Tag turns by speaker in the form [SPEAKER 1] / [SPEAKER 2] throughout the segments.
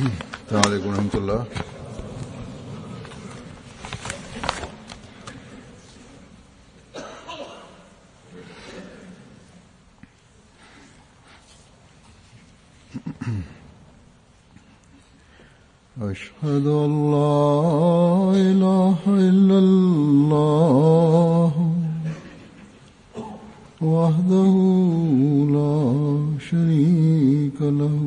[SPEAKER 1] السلام عليكم ورحمة الله. أشهد أن لا إله إلا الله وحده لا شريك له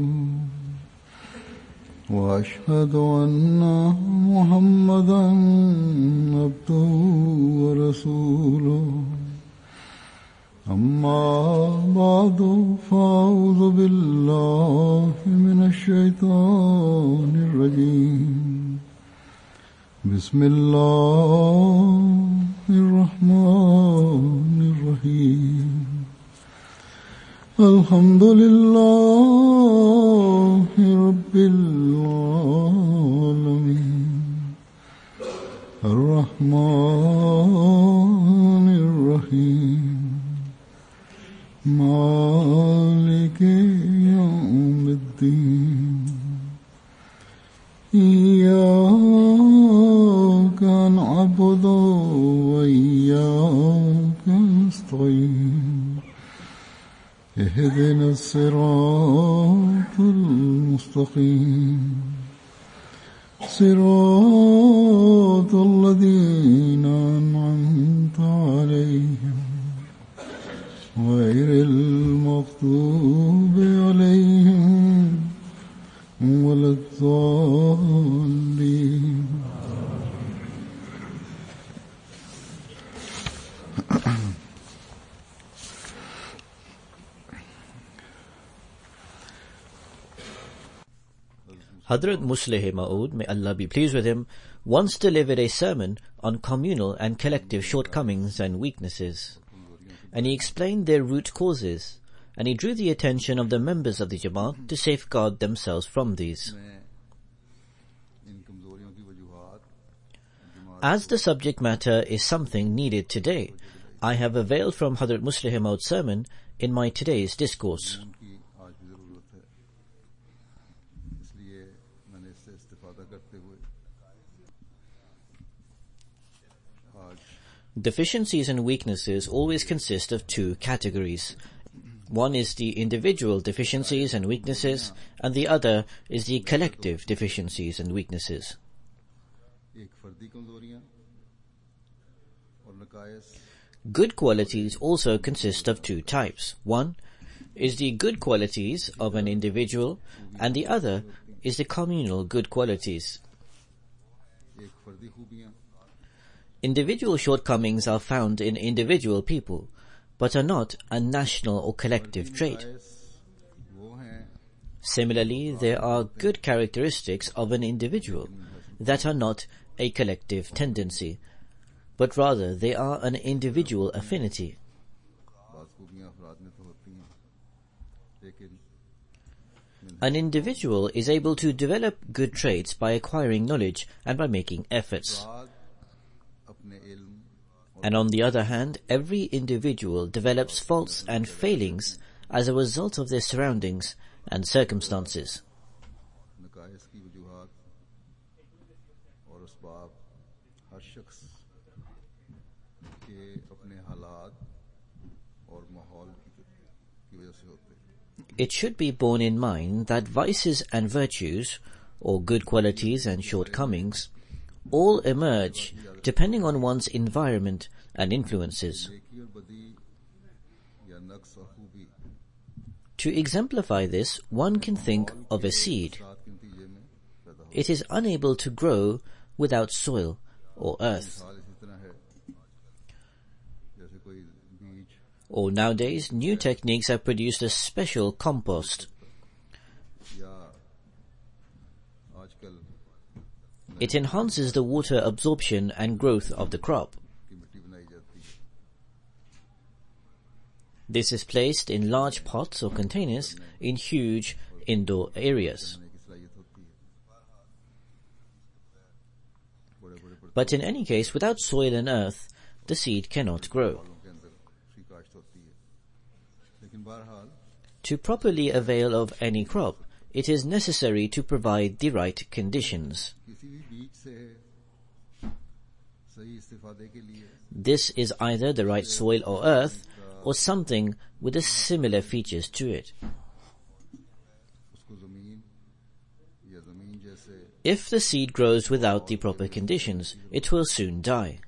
[SPEAKER 1] وأشهد أن محمدا عبده ورسوله أما بعد فأعوذ بالله من الشيطان الرجيم بسم الله الرحمن الرحيم الحمد لله رب العالمين الرحمن الرحيم مالك يوم الدين إياك نعبد وإياك نستعين اهدنا الصراط المستقيم صراط الذين أنعمت عليهم غير المغضوب عليهم ولا الضالين.
[SPEAKER 2] Hadrat Musleh Ma'ud, may Allah be pleased with him, once delivered a sermon on communal and collective shortcomings and weaknesses. And he explained their root causes, and he drew the attention of the members of the Jamaat to safeguard themselves from these. As the subject matter is something needed today, I have availed from Hadrat Musleh Ma'ud's sermon in my today's discourse. Deficiencies and weaknesses always consist of two categories. One is the individual deficiencies and weaknesses, and the other is the collective deficiencies and weaknesses. Good qualities also consist of two types. One is the good qualities of an individual, and the other is the communal good qualities. Individual shortcomings are found in individual people, but are not a national or collective trait. Similarly, there are good characteristics of an individual that are not a collective tendency, but rather they are an individual affinity. An individual is able to develop good traits by acquiring knowledge and by making efforts. And on the other hand, every individual develops faults and failings as a result of their surroundings and circumstances. It should be borne in mind that vices and virtues, or good qualities and shortcomings, all emerge depending on one's environment and influences. To exemplify this, one can think of a seed. It is unable to grow without soil or earth. Or nowadays, new techniques have produced a special compost. It enhances the water absorption and growth of the crop. This is placed in large pots or containers in huge indoor areas. But in any case, without soil and earth, the seed cannot grow. To properly avail of any crop, it is necessary to provide the right conditions.
[SPEAKER 1] किसी भी बीज से सही इस्तेफादे के लिए
[SPEAKER 2] This is either the right soil or earth, or something with the similar features to it.
[SPEAKER 1] उसको जमीन या जमीन जैसे
[SPEAKER 2] If the seed grows without the proper conditions, it will soon die.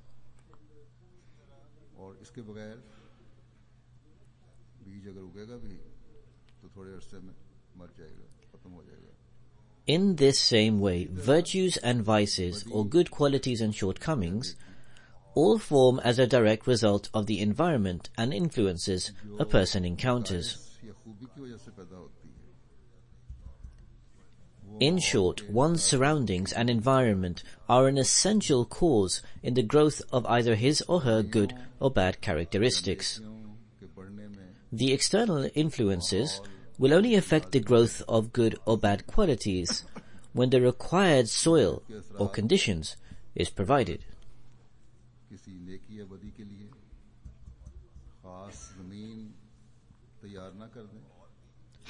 [SPEAKER 1] और इसके बगैर बीज अगर उगेगा भी तो थोड़े अरसे में मर जाएगा, खत्म हो जाएगा.
[SPEAKER 2] In this same way, virtues and vices, or good qualities and shortcomings, all form as a direct result of the environment and influences a person encounters.
[SPEAKER 1] ये खूबी की वजह से पैदा होती है.
[SPEAKER 2] In short, one's surroundings and environment are an essential cause in the growth of either his or her good or bad characteristics.
[SPEAKER 1] कि बढ़ने में
[SPEAKER 2] The external influences will only affect the growth of good or bad qualities when the required soil or conditions is provided.
[SPEAKER 1] किसी नेकी या बदी के लिए खास जमीन तैयार ना कर दें.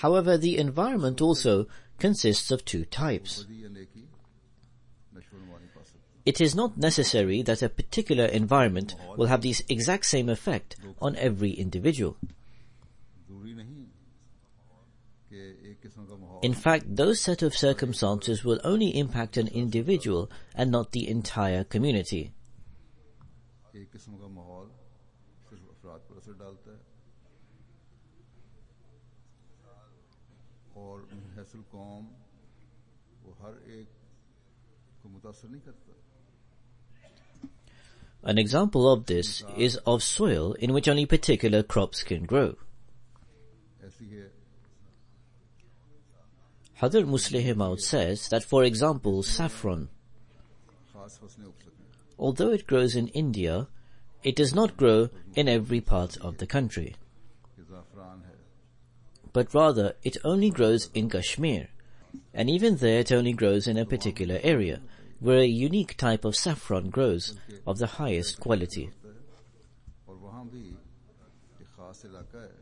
[SPEAKER 2] However, the environment also consists of two types.
[SPEAKER 1] बदी या नेकी नशो नुमा नहीं पा सकती.
[SPEAKER 2] It is not necessary that a particular environment will have the exact same effect on every individual.
[SPEAKER 1] जरूरी नहीं कि एक किस्म का माहौल
[SPEAKER 2] In fact, those set of circumstances will only impact an individual and not the entire community.
[SPEAKER 1] एक किस्म का माहौल सिर्फ अफराद पर असर डालता है और मुहसिल कौम वो हर एक को मुतासर नहीं करता.
[SPEAKER 2] An example of this is of soil in which only particular crops can grow.
[SPEAKER 1] ऐसी है
[SPEAKER 2] Hadhr Musleh Maud says that, for example, saffron,
[SPEAKER 1] खास फसलें उग सकें.
[SPEAKER 2] although it grows in India, it does not grow in every part of the country,
[SPEAKER 1] कि ज़ाफ़रान है
[SPEAKER 2] but rather it only grows in Kashmir, and even there it only grows in a particular area, where a unique type of saffron grows of the highest quality.
[SPEAKER 1] और वहाँ भी एक खास इलाका है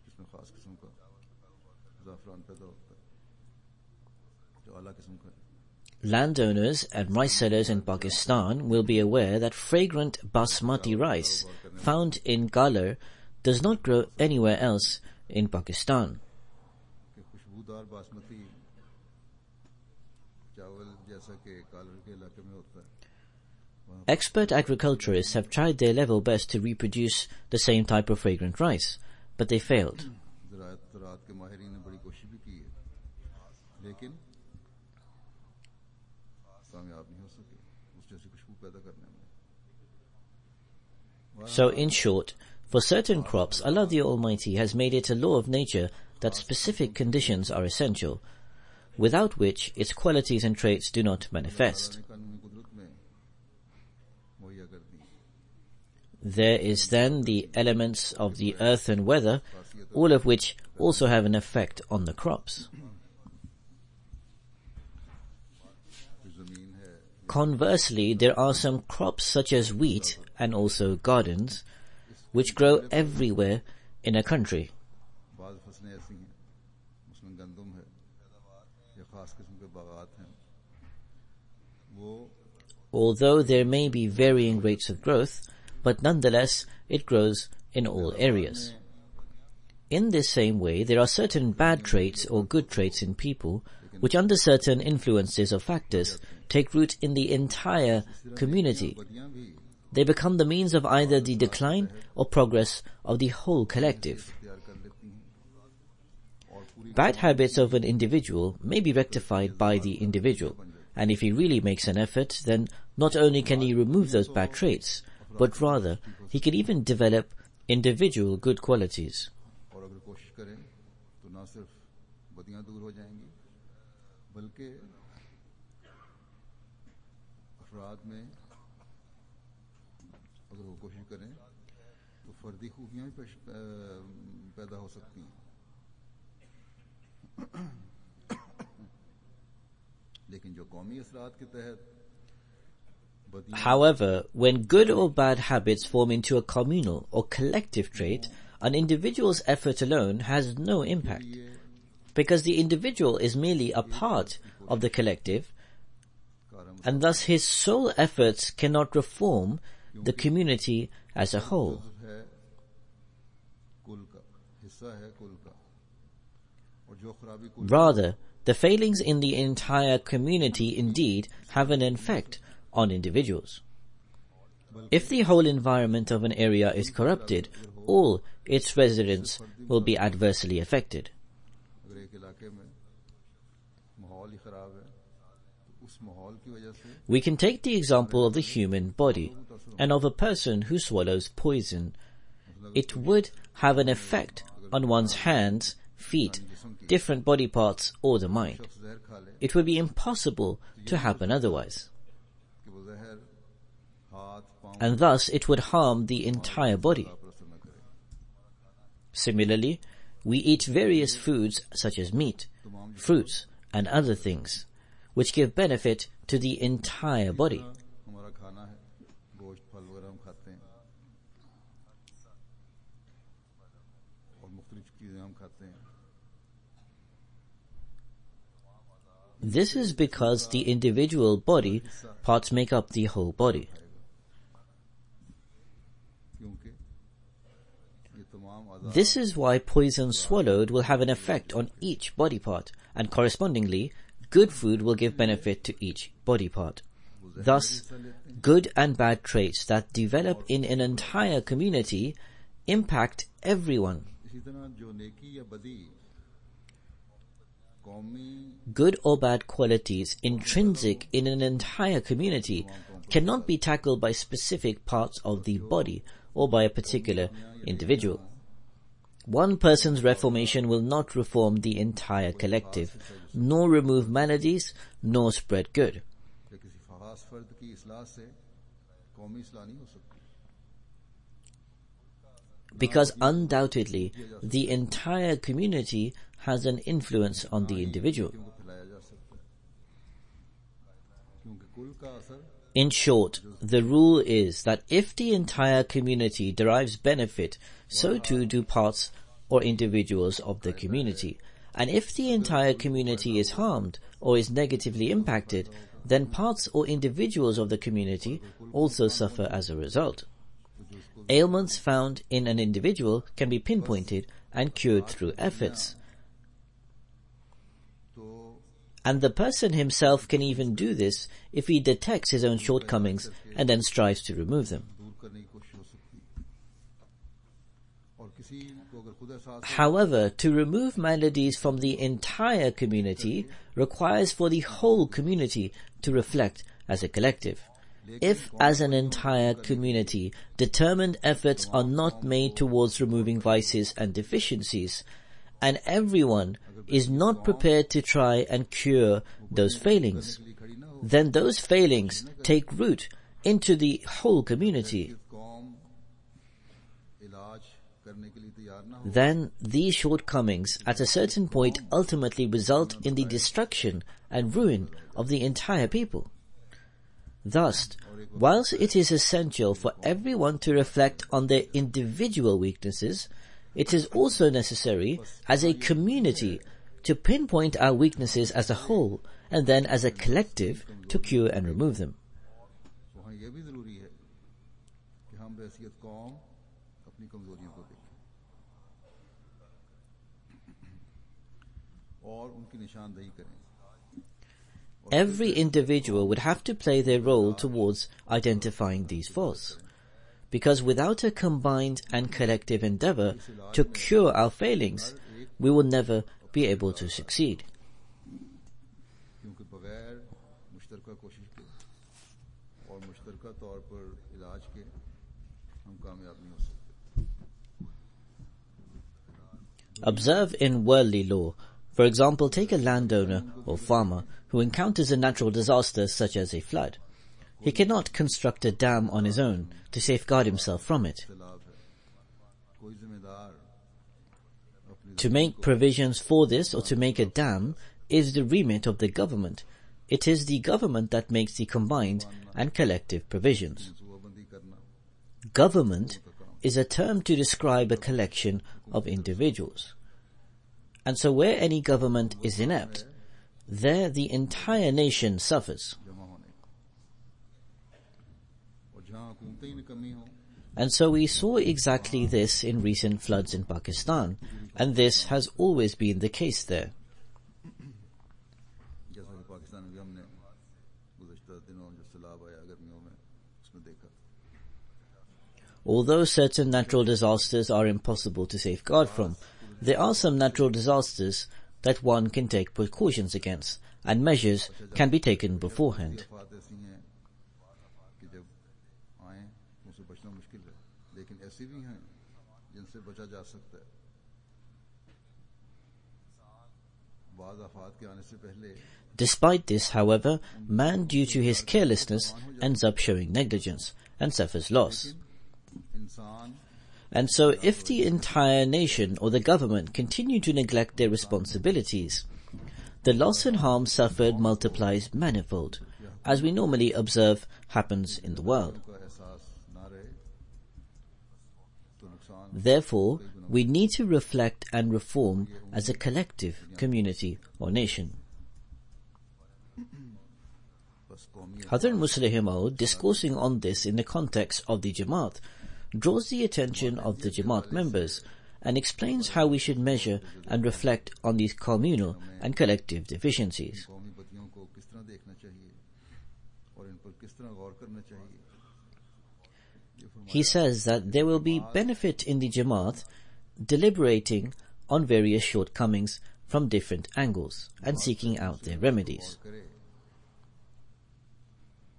[SPEAKER 1] जिसमें खास किस्म का ज़ाफ़रान पैदा होता है जो आला किस्म का है.
[SPEAKER 2] Landowners and rice sellers in Pakistan will be aware that fragrant basmati rice found in Galar does not grow anywhere else in Pakistan.
[SPEAKER 1] कि खुशबूदार बासमती चावल जैसा कि कालर के इलाके में होता है
[SPEAKER 2] Expert agriculturists have tried their level best to reproduce the same type of fragrant rice, but they failed.
[SPEAKER 1] ज़राअत के माहिरीन ने बड़ी कोशिश भी की है लेकिन कामयाब नहीं हो सके उस जैसी खुशबू पैदा करने में.
[SPEAKER 2] So, in short, for certain crops, Allah the Almighty has made it a law of nature that specific conditions are essential, without which its qualities and traits do not manifest.
[SPEAKER 1] कानूनी कुदरत में मुहैया कर दी.
[SPEAKER 2] There is then the elements of the earth and weather, all of which also have an effect on the crops.
[SPEAKER 1] ज़मीन है
[SPEAKER 2] Conversely, there are some crops such as wheat and also gardens, which grow everywhere in a country.
[SPEAKER 1] बाज़ फसलें ऐसी हैं उसमें गंदम है या खास किस्म के बागात हैं वो
[SPEAKER 2] Although there may be varying rates of growth, but nonetheless it grows in all areas. In this same way, there are certain bad traits or good traits in people which, under certain influences or factors, take root in the entire community.
[SPEAKER 1] बदियां भी
[SPEAKER 2] They become the means of either the decline or progress of the whole collective.
[SPEAKER 1] तैयार कर लेती हैं और पूरी
[SPEAKER 2] Bad habits of an individual may be rectified by the individual, and if he really makes an effort, then not only can he remove those bad traits, but rather he can even develop individual good qualities.
[SPEAKER 1] और अगर कोशिश करें तो ना सिर्फ बदियां दूर हो जाएंगी बल्कि अफराद में अगर वो कोशिश करें तो फर्दी खूबियां भी पैदा हो सकती हैं. लेकिन जो कौमी असरात के तहत बदियां
[SPEAKER 2] However, when good or bad habits form into a communal or collective trait, an individual's effort alone has no impact. because the individual is merely a part of the collective, and thus his sole efforts cannot reform the community as a whole. Rather, the failings in the entire community indeed have an effect on individuals. If the whole environment of an area is corrupted, all its residents will be adversely affected. We can take the example of the human body and of a person who swallows poison. It would have an effect on one's hands, feet, different body parts, or the mind. It would be impossible to happen otherwise. And thus it would harm the entire body. Similarly, we eat various foods such as meat, fruits, and other things, which give benefit to the entire body. This is because the individual body parts make up the whole body. This is why poison swallowed will have an effect on each body part, and correspondingly, good food will give benefit to each body part. Thus, good and bad traits that develop in an entire community impact everyone. Good or bad qualities intrinsic in an entire community cannot be tackled by specific parts of the body or by a particular individual. One person's reformation will not reform the entire collective, nor remove maladies, nor spread good. Because undoubtedly, the entire community has an influence on the individual. In short, the rule is that if the entire community derives benefit, so too do parts or individuals of the community. And if the entire community is harmed or is negatively impacted, then parts or individuals of the community also suffer as a result. Ailments found in an individual can be pinpointed and cured through efforts. And the person himself can even do this if he detects his own shortcomings and then strives to remove them. However, to remove maladies from the entire community requires for the whole community to reflect as a collective. If, as an entire community, determined efforts are not made towards removing vices and deficiencies, and everyone is not prepared to try and cure those failings, then those failings take root into the whole community. Then these shortcomings at a certain point ultimately result in the destruction and ruin of the entire people. Thus, whilst it is essential for everyone to reflect on their individual weaknesses, it is also necessary as a community to pinpoint our weaknesses as a whole and then as a collective to cure and remove them. Every individual would have to play their role towards identifying these faults, because without a combined and collective endeavor to cure our failings, we will never be able to succeed. Observe in worldly law. For example, take a landowner or farmer who encounters a natural disaster such as a flood. He cannot construct a dam on his own to safeguard himself from it. To make provisions for this or to make a dam is the remit of the government. It is the government that makes the combined and collective provisions. Government is a term to describe a collection of individuals. And so where any government is inept, there the entire nation suffers.
[SPEAKER 1] जमा होने का, और जहाँ हुकूमतें में कमी हो,
[SPEAKER 2] And so we saw exactly this in recent floods in Pakistan, and this has always been the case there.
[SPEAKER 1] जैसा कि पाकिस्तान में भी हमने गुज़श्ता दिनों जो सैलाब आया गर्मियों में उसमें देखा।
[SPEAKER 2] Although certain natural disasters are impossible to safeguard from, there are some natural disasters that one can take precautions against, and measures can be taken beforehand.
[SPEAKER 1] आफात ऐसी हैं कि जब आए उनसे बचना मुश्किल है, लेकिन ऐसी भी हैं जिनसे बचा जा सकता है। बाद आफात के आने से पहले
[SPEAKER 2] Despite this, however, man, due to his carelessness, ends up showing negligence and suffers loss.
[SPEAKER 1] इंसान
[SPEAKER 2] And so if the entire nation or the government continue to neglect their responsibilities, the loss and harm suffered multiplies manifold, as we normally observe happens in the world.
[SPEAKER 1] का एहसास ना रहे तो नुकसान
[SPEAKER 2] Therefore, we need to reflect and reform as a collective community or nation.
[SPEAKER 1] बस कौमी
[SPEAKER 2] Hazrat Musleh Maud, discoursing on this in the context of the Jamaat, draws the attention of the Jamaat members and explains how we should measure and reflect on these communal and collective deficiencies.
[SPEAKER 1] कौमी बदियों को किस तरह देखना चाहिए और इन पर किस तरह गौर करना चाहिए।
[SPEAKER 2] He says that there will be benefit in the Jamaat deliberating on various shortcomings from different angles and seeking out their remedies.
[SPEAKER 1] करे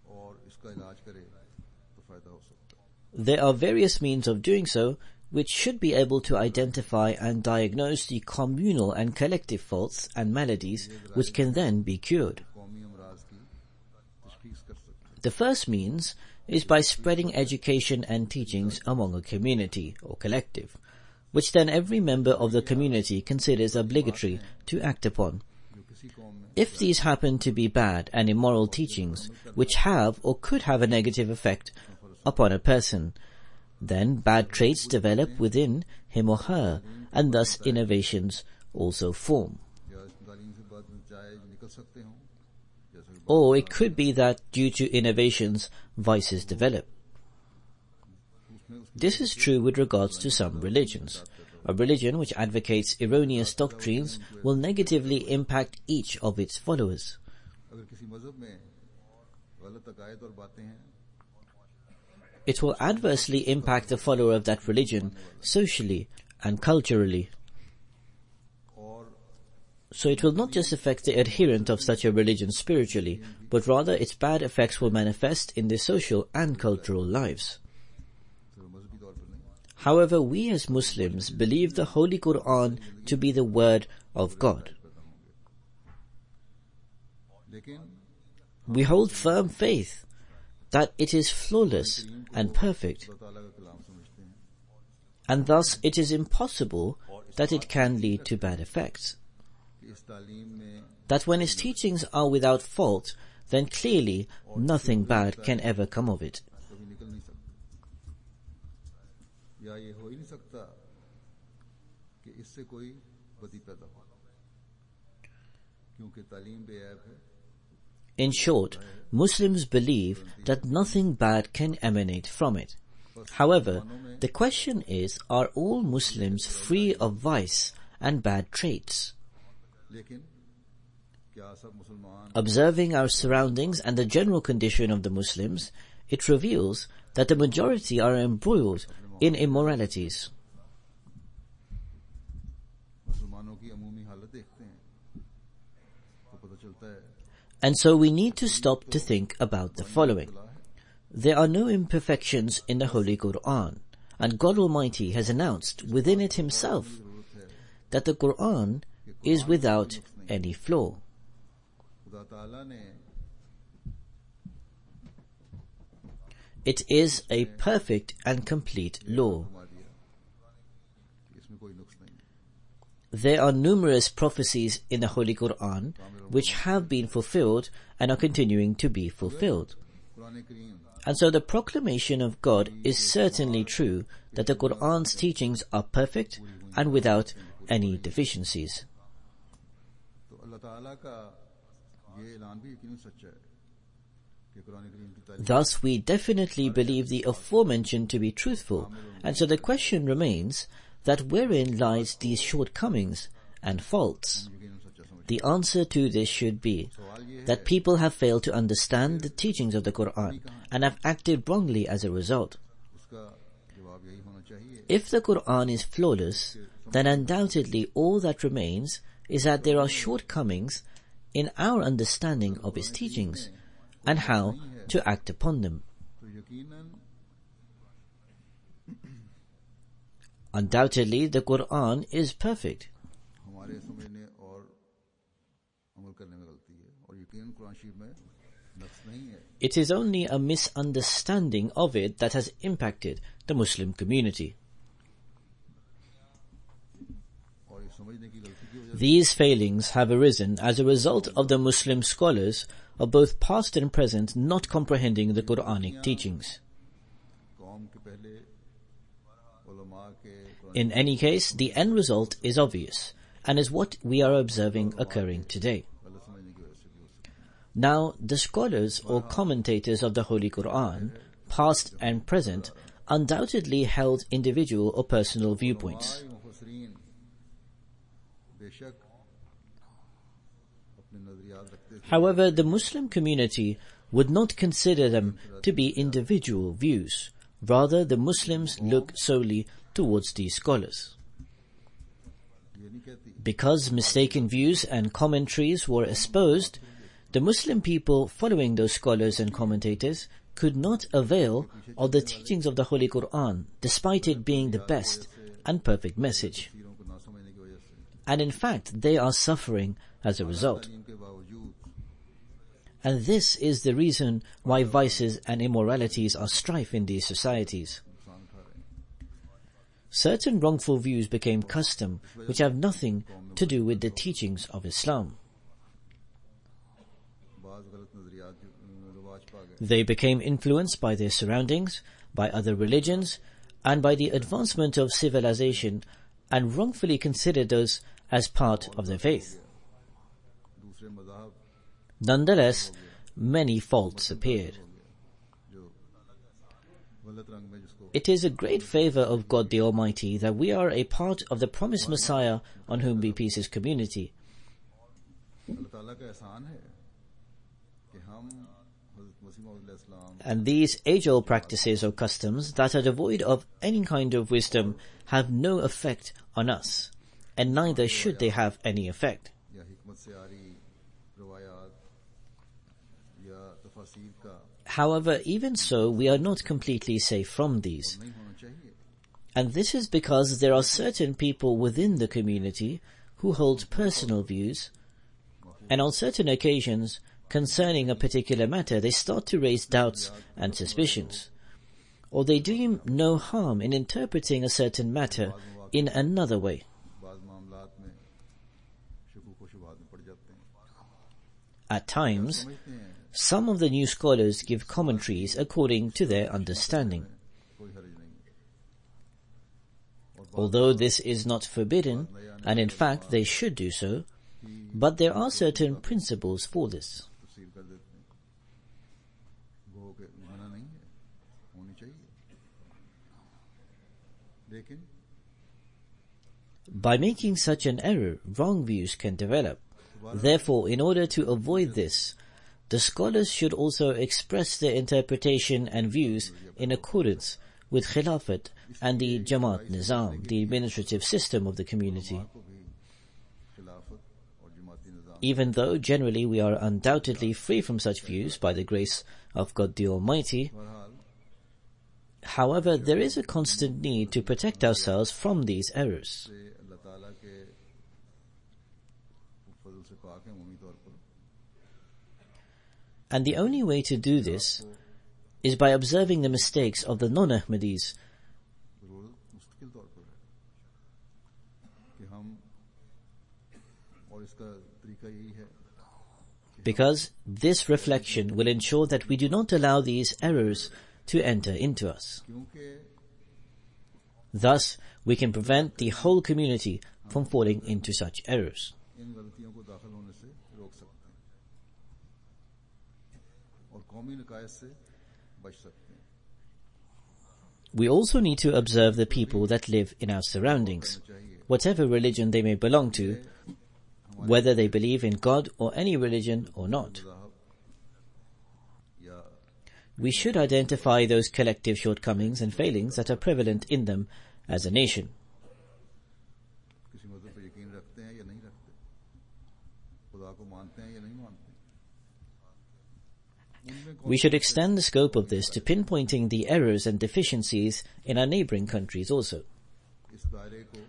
[SPEAKER 1] और इसका इलाज करे तो फायदा हो सकता है।
[SPEAKER 2] There are various means of doing so, which should be able to identify and diagnose the communal and collective faults and maladies, which can then be cured.
[SPEAKER 1] कौमी अमराज की तशखीस कर सकते हैं।
[SPEAKER 2] The first means is by spreading education and teachings among a community or collective, which then every member of the community considers obligatory to act upon.
[SPEAKER 1] जो किसी कौम में
[SPEAKER 2] If these happen to be bad and immoral teachings, which have or could have a negative effect upon a person, then bad traits develop within him or her, and thus innovations also form.
[SPEAKER 1] या इस तालीम से बाद में चाहे निकल सकते हों, जैसा कि
[SPEAKER 2] Or it could be that due to innovations, vices develop. This is true with regards to some religions. A religion which advocates erroneous doctrines will negatively impact each of its followers.
[SPEAKER 1] अगर किसी मजहब में गलत अकायद और बातें हैं
[SPEAKER 2] It will adversely impact the follower of that religion socially and culturally.
[SPEAKER 1] और
[SPEAKER 2] So it will not just affect the adherent of such a religion spiritually, but rather its bad effects will manifest in their social and cultural lives.
[SPEAKER 1] सिर्फ मजहबी तौर पर नहीं,
[SPEAKER 2] However, we as Muslims believe the Holy Quran to be the word of God.
[SPEAKER 1] लेकिन
[SPEAKER 2] We hold firm faith that it is flawless and perfect,
[SPEAKER 1] अल्लाह ताला का कलाम समझते हैं
[SPEAKER 2] and thus it is impossible that it can lead to bad effects.
[SPEAKER 1] कि इस तालीम में
[SPEAKER 2] That when its teachings are without fault, then clearly nothing bad can ever come of it.
[SPEAKER 1] कभी निकल नहीं सकता, या ये हो ही नहीं सकता कि इससे कोई बदी पैदा हो, क्योंकि तालीम बेऐब है।
[SPEAKER 2] In short, Muslims believe that nothing bad can emanate from it. However, the question is, are all Muslims free of vice and bad traits?
[SPEAKER 1] लेकिन क्या सब मुसलमान
[SPEAKER 2] Observing our surroundings and the general condition of the Muslims, it reveals that the majority are embroiled in immoralities.
[SPEAKER 1] मुसलमानों की अमूमी हालत देखते हैं तो पता चलता है
[SPEAKER 2] And so we need to stop to think about the following. There are no imperfections in the Holy Quran, and God Almighty has announced within it Himself that the Quran is without any flaw.
[SPEAKER 1] खुदा ताला ने
[SPEAKER 2] It is a perfect and complete law.
[SPEAKER 1] फरमा दिया कि इसमें कोई नुक्स नहीं है।
[SPEAKER 2] There are numerous prophecies in the Holy Quran which have been fulfilled and are continuing to be fulfilled.
[SPEAKER 1] Quran Karim
[SPEAKER 2] And so the proclamation of God is certainly true that the Quran's teachings are perfect and without any deficiencies.
[SPEAKER 1] अल्लाह ताला का ये ऐलान भी यकीनन सच है कि कुरान करीम की तालीम
[SPEAKER 2] Thus, we definitely believe the aforementioned to be truthful, and so the question remains that wherein lies these shortcomings and faults?
[SPEAKER 1] यकीनन सच्चा समझ
[SPEAKER 2] The answer to this should be that people have failed to understand the teachings of the Quran and have acted wrongly as a result.
[SPEAKER 1] उसका जवाब यही होना चाहिए
[SPEAKER 2] If the Quran is flawless, then undoubtedly all that remains is that there are shortcomings in our understanding of its teachings and how to act upon them.
[SPEAKER 1] तो यकीनन
[SPEAKER 2] Undoubtedly, the Quran is perfect.
[SPEAKER 1] हमारे समझने और अमल करने में गलती है और यकीनन कुरान शरीफ में नक्स नहीं है
[SPEAKER 2] It is only a misunderstanding of it that has impacted the Muslim community.
[SPEAKER 1] और ये समझने की गलती की वजह
[SPEAKER 2] These failings have arisen as a result of the Muslim scholars of both past and present not comprehending the Quranic teachings.
[SPEAKER 1] से कौम के पहले उलमा के Quran
[SPEAKER 2] In any case, the end result is obvious and is what we are observing occurring today.
[SPEAKER 1] गलत समझने की वजह से भी हो सकता है
[SPEAKER 2] Now, the scholars or commentators of the Holy Quran, past and present, undoubtedly held individual or personal viewpoints.
[SPEAKER 1] मुफस्सिरीन बेशक अपने नजरियात रखते थे
[SPEAKER 2] However, the Muslim community would not consider them to be individual views. Rather, the Muslims look solely towards these scholars.
[SPEAKER 1] ये नहीं कहती
[SPEAKER 2] Because mistaken views and commentaries were exposed, the Muslim people following those scholars and commentators could not avail of the teachings of the Holy Quran, despite it being the best and perfect message.
[SPEAKER 1] तीरों को ना समझने की वजह से
[SPEAKER 2] And in fact, they are suffering as a result.
[SPEAKER 1] तालीम के बावजूद
[SPEAKER 2] And this is the reason why vices and immoralities are strife in these societies.
[SPEAKER 1] नुकसान उठा रहे हैं
[SPEAKER 2] Certain wrongful views became custom, which have nothing to do with the teachings of Islam.
[SPEAKER 1] बाज गलत नजरियात रिवाज पा गए
[SPEAKER 2] They became influenced by their surroundings, by other religions, and by the advancement of civilization, and wrongfully considered those as part of their faith.
[SPEAKER 1] दूसरे मज़हब
[SPEAKER 2] Nonetheless, many faults appeared.
[SPEAKER 1] जो गलत रंग में जिसको
[SPEAKER 2] It is a great favor of God the Almighty that we are a part of the promised Messiah on whom be peace his community.
[SPEAKER 1] अल्लाह ताला का एहसान है कि हम हज़रत मसीह मौऊद अलैहिस्सलाम
[SPEAKER 2] And these age-old practices or customs that are devoid of any kind of wisdom have no effect on us, and neither should they have any effect.
[SPEAKER 1] या हिकमत से आ रही रवायात या तफासीर का
[SPEAKER 2] However, even so, we are not completely safe from these.
[SPEAKER 1] नहीं होना चाहिए
[SPEAKER 2] And this is because there are certain people within the community who hold personal views, and on certain occasions, concerning a particular matter, they start to raise doubts and suspicions, or they do no harm in interpreting a certain matter in another way.
[SPEAKER 1] बाज़ मामलात में शुकूक व शुबहात में पड़ जाते हैं
[SPEAKER 2] At times,
[SPEAKER 1] समझते हैं
[SPEAKER 2] some of the new scholars give commentaries according to their understanding.
[SPEAKER 1] कोई हर्ज नहीं है
[SPEAKER 2] Although this is not forbidden, and in fact they should do so, but there are certain principles for this.
[SPEAKER 1] तफसीर कर देते हैं वो के मना नहीं है होनी चाहिए लेकिन
[SPEAKER 2] By making such an error, wrong views can develop. Therefore, in order to avoid this, the scholars should also express their interpretation and views in accordance with Khilafat and the Jamaat Nizam, the administrative system of the community.
[SPEAKER 1] को भी खिलाफत और जमाती निज़ाम
[SPEAKER 2] Even though generally we are undoubtedly free from such views by the grace of God the Almighty,
[SPEAKER 1] बहरहाल
[SPEAKER 2] however, there is a constant need to protect ourselves from these errors.
[SPEAKER 1] से अल्लाह ताला के फजल से पाक हैं उम्मीद तौर पर
[SPEAKER 2] And the only way to do this is by observing the mistakes of the non-Ahmadis,
[SPEAKER 1] जरूरत मुस्तकिल तौर पर है कि हम और इसका तरीका यही है
[SPEAKER 2] because this reflection will ensure that we do not allow these errors to enter into us.
[SPEAKER 1] क्योंकि
[SPEAKER 2] Thus, we can prevent the whole community from falling into such errors.
[SPEAKER 1] इन गलतियों को दाखिल होने से रोक सकते हैं और कौमी निकायत से बच सकते हैं.
[SPEAKER 2] We also need to observe the people that live in our surroundings, whatever religion they may belong to, whether they believe in God or any religion or not. We should identify those collective shortcomings and failings that are prevalent in them as a nation.
[SPEAKER 1] किसी मज़हब पे यकीन रखते हैं या नहीं रखते, खुदा को मानते हैं या नहीं मानते.
[SPEAKER 2] We should extend the scope of this to pinpointing the errors and deficiencies in our neighboring countries also.
[SPEAKER 1] इस दायरे को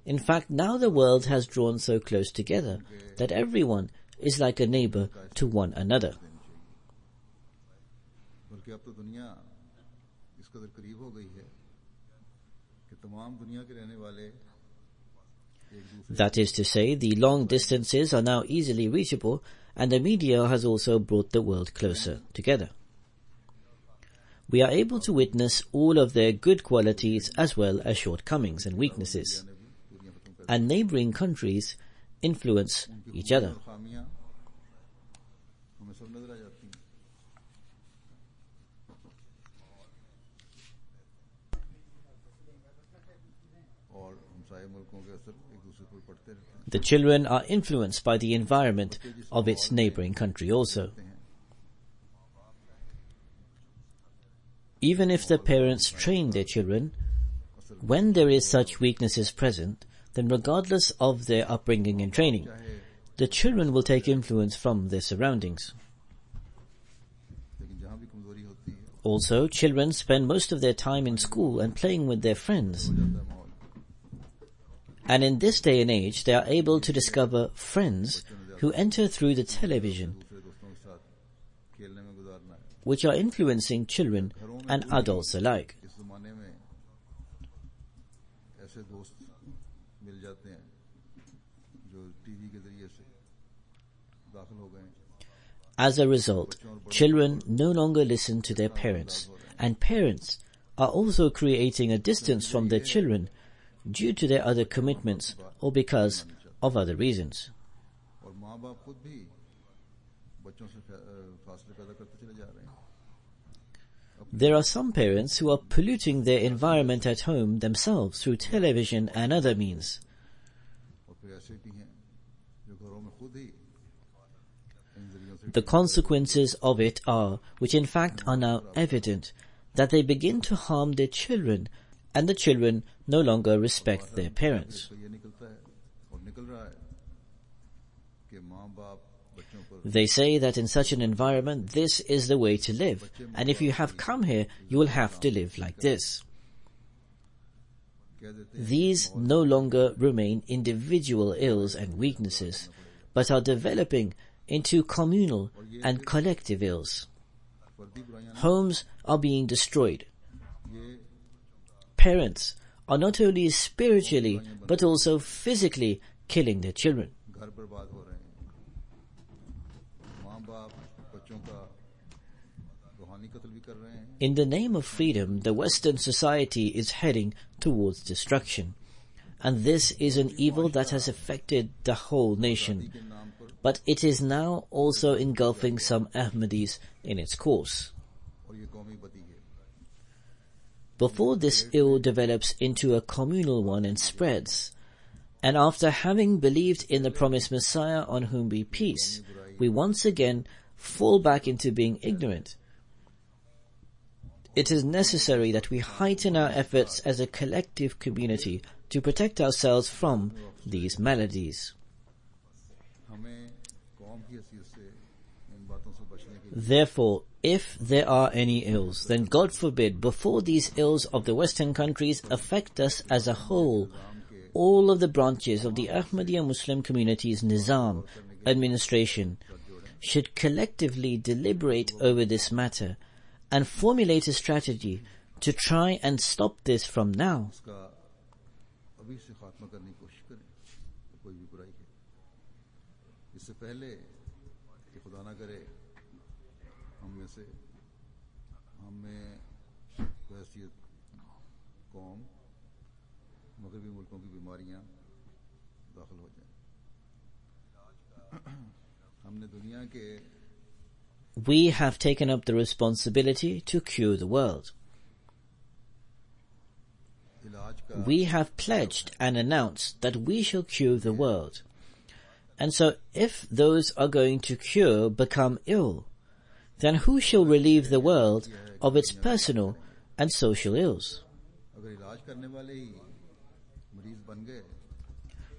[SPEAKER 2] In fact, now the world has drawn so close together that everyone is like a neighbor to one another.
[SPEAKER 1] बल्कि अब तो दुनिया इस कदर करीब हो गई है कि तमाम दुनिया के रहने वाले एक दूसरे.
[SPEAKER 2] That is to say, the long distances are now easily reachable, and the media has also brought the world closer together. We are able to witness all of their good qualities as well as shortcomings and weaknesses, and neighboring countries influence each other.
[SPEAKER 1] खामियां हमें सब नजर आ जाती हैं. और हमसाये मुल्कों के असर एक दूसरे पर पड़ते रहते हैं.
[SPEAKER 2] The children are influenced by the environment of its neighboring country also. Even if the parents train their children, when there is such weaknesses present, then regardless of their upbringing and training, the children will take influence from their surroundings.
[SPEAKER 1] लेकिन जहाँ भी कमजोरी होती है
[SPEAKER 2] Also, children spend most of their time in school and playing with their friends.
[SPEAKER 1] माहौल
[SPEAKER 2] And in this day and age, they are able to discover friends who enter through the television,
[SPEAKER 1] दूसरे दोस्तों के साथ खेलने में गुजारना है.
[SPEAKER 2] which are influencing children and adults alike.
[SPEAKER 1] इस जमाने में ऐसे दोस्त मिल जाते हैं जो टीवी के जरिए से दाखिल हो गए हैं.
[SPEAKER 2] As a result, children no longer listen to their parents, and parents are also creating a distance from their children due to their other commitments or because of other reasons.
[SPEAKER 1] और माँ बाप खुद भी बच्चों से फासले पैदा करते चले जा रहे हैं.
[SPEAKER 2] There are some parents who are polluting their environment at home themselves through television and other means.
[SPEAKER 1] और फिर ऐसे भी हैं जो घरों में खुद ही इन जरियों से
[SPEAKER 2] The consequences of it are, which in fact are now evident, that they begin to harm their children, and the children no longer respect their parents.
[SPEAKER 1] तो ये निकलता है और निकल रहा है कि माँ बाप बच्चों पर
[SPEAKER 2] They say that in such an environment, this is the way to live, and if you have come here, you will have to live like this.
[SPEAKER 1] कह देते हैं
[SPEAKER 2] These no longer remain individual ills and weaknesses, but are developing into communal and collective ills.
[SPEAKER 1] फर्दी बुराइयां
[SPEAKER 2] Homes are being destroyed.
[SPEAKER 1] ये
[SPEAKER 2] Parents are not only spiritually, but also physically killing their children.
[SPEAKER 1] घर बर्बाद हो रहे हैं. माँ बाप बच्चों का रूहानी कत्ल भी कर रहे हैं.
[SPEAKER 2] In the name of freedom, the Western society is heading towards destruction. And this is an evil that has affected the whole nation.
[SPEAKER 1] के नाम पर
[SPEAKER 2] But it is now also engulfing some Ahmadis in its course.
[SPEAKER 1] और ये कौमी बदी है.
[SPEAKER 2] Before this ill develops into a communal one and spreads, and after having believed in the promised Messiah on whom be peace, we once again fall back into being ignorant. It is necessary that we heighten our efforts as a collective community to protect ourselves from these maladies.
[SPEAKER 1] हमें कौम की हैसियत से इन बातों से बचने के लिए
[SPEAKER 2] Therefore, if there are any ills, then God forbid, before these ills of the Western countries affect us as a whole, all of the branches of the Ahmadiyya Muslim community's nizam, administration, should collectively deliberate over this matter and formulate a strategy to try and stop this from now.
[SPEAKER 1] उसका अभी से खात्मा करने की कोशिश करें तो कोई भी बुराई है. इससे पहले कि खुदा ना करे हम में से हमें हैसियत कौम मगरबी मुल्कों की बीमारियां दाखिल हो जाएं. हमने दुनिया के
[SPEAKER 2] we have taken up the responsibility to cure the world.
[SPEAKER 1] इलाज का
[SPEAKER 2] We have pledged and announced that we shall cure the world. And so if those are going to cure become ill, then who shall relieve the world of its personal and social ills?
[SPEAKER 1] अगर इलाज करने वाले ही मरीज बन गए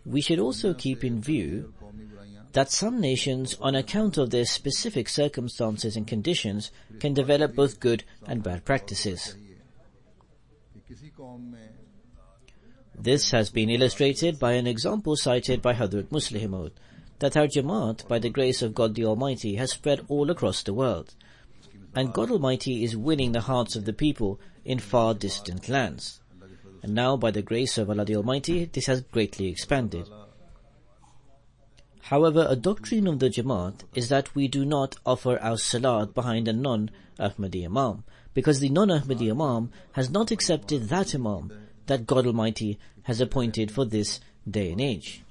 [SPEAKER 2] We should also keep in view
[SPEAKER 1] कौमी बुराइयां
[SPEAKER 2] that some nations, on account of their specific circumstances and conditions, can develop both good and bad practices.
[SPEAKER 1] कि किसी कौम में
[SPEAKER 2] This has been illustrated by an example cited by Hazrat Musleh Maud, that our Jamaat, by the grace of God the Almighty, has spread all across the world. And God Almighty is winning the hearts of the people in far distant lands. And now, by the grace of Allah the Almighty, this has greatly expanded. However, a doctrine of the Jamaat is that we do not offer our salat behind a non-Ahmadi Imam, because the non-Ahmadi Imam has not accepted that Imam that God Almighty has appointed for this day and age.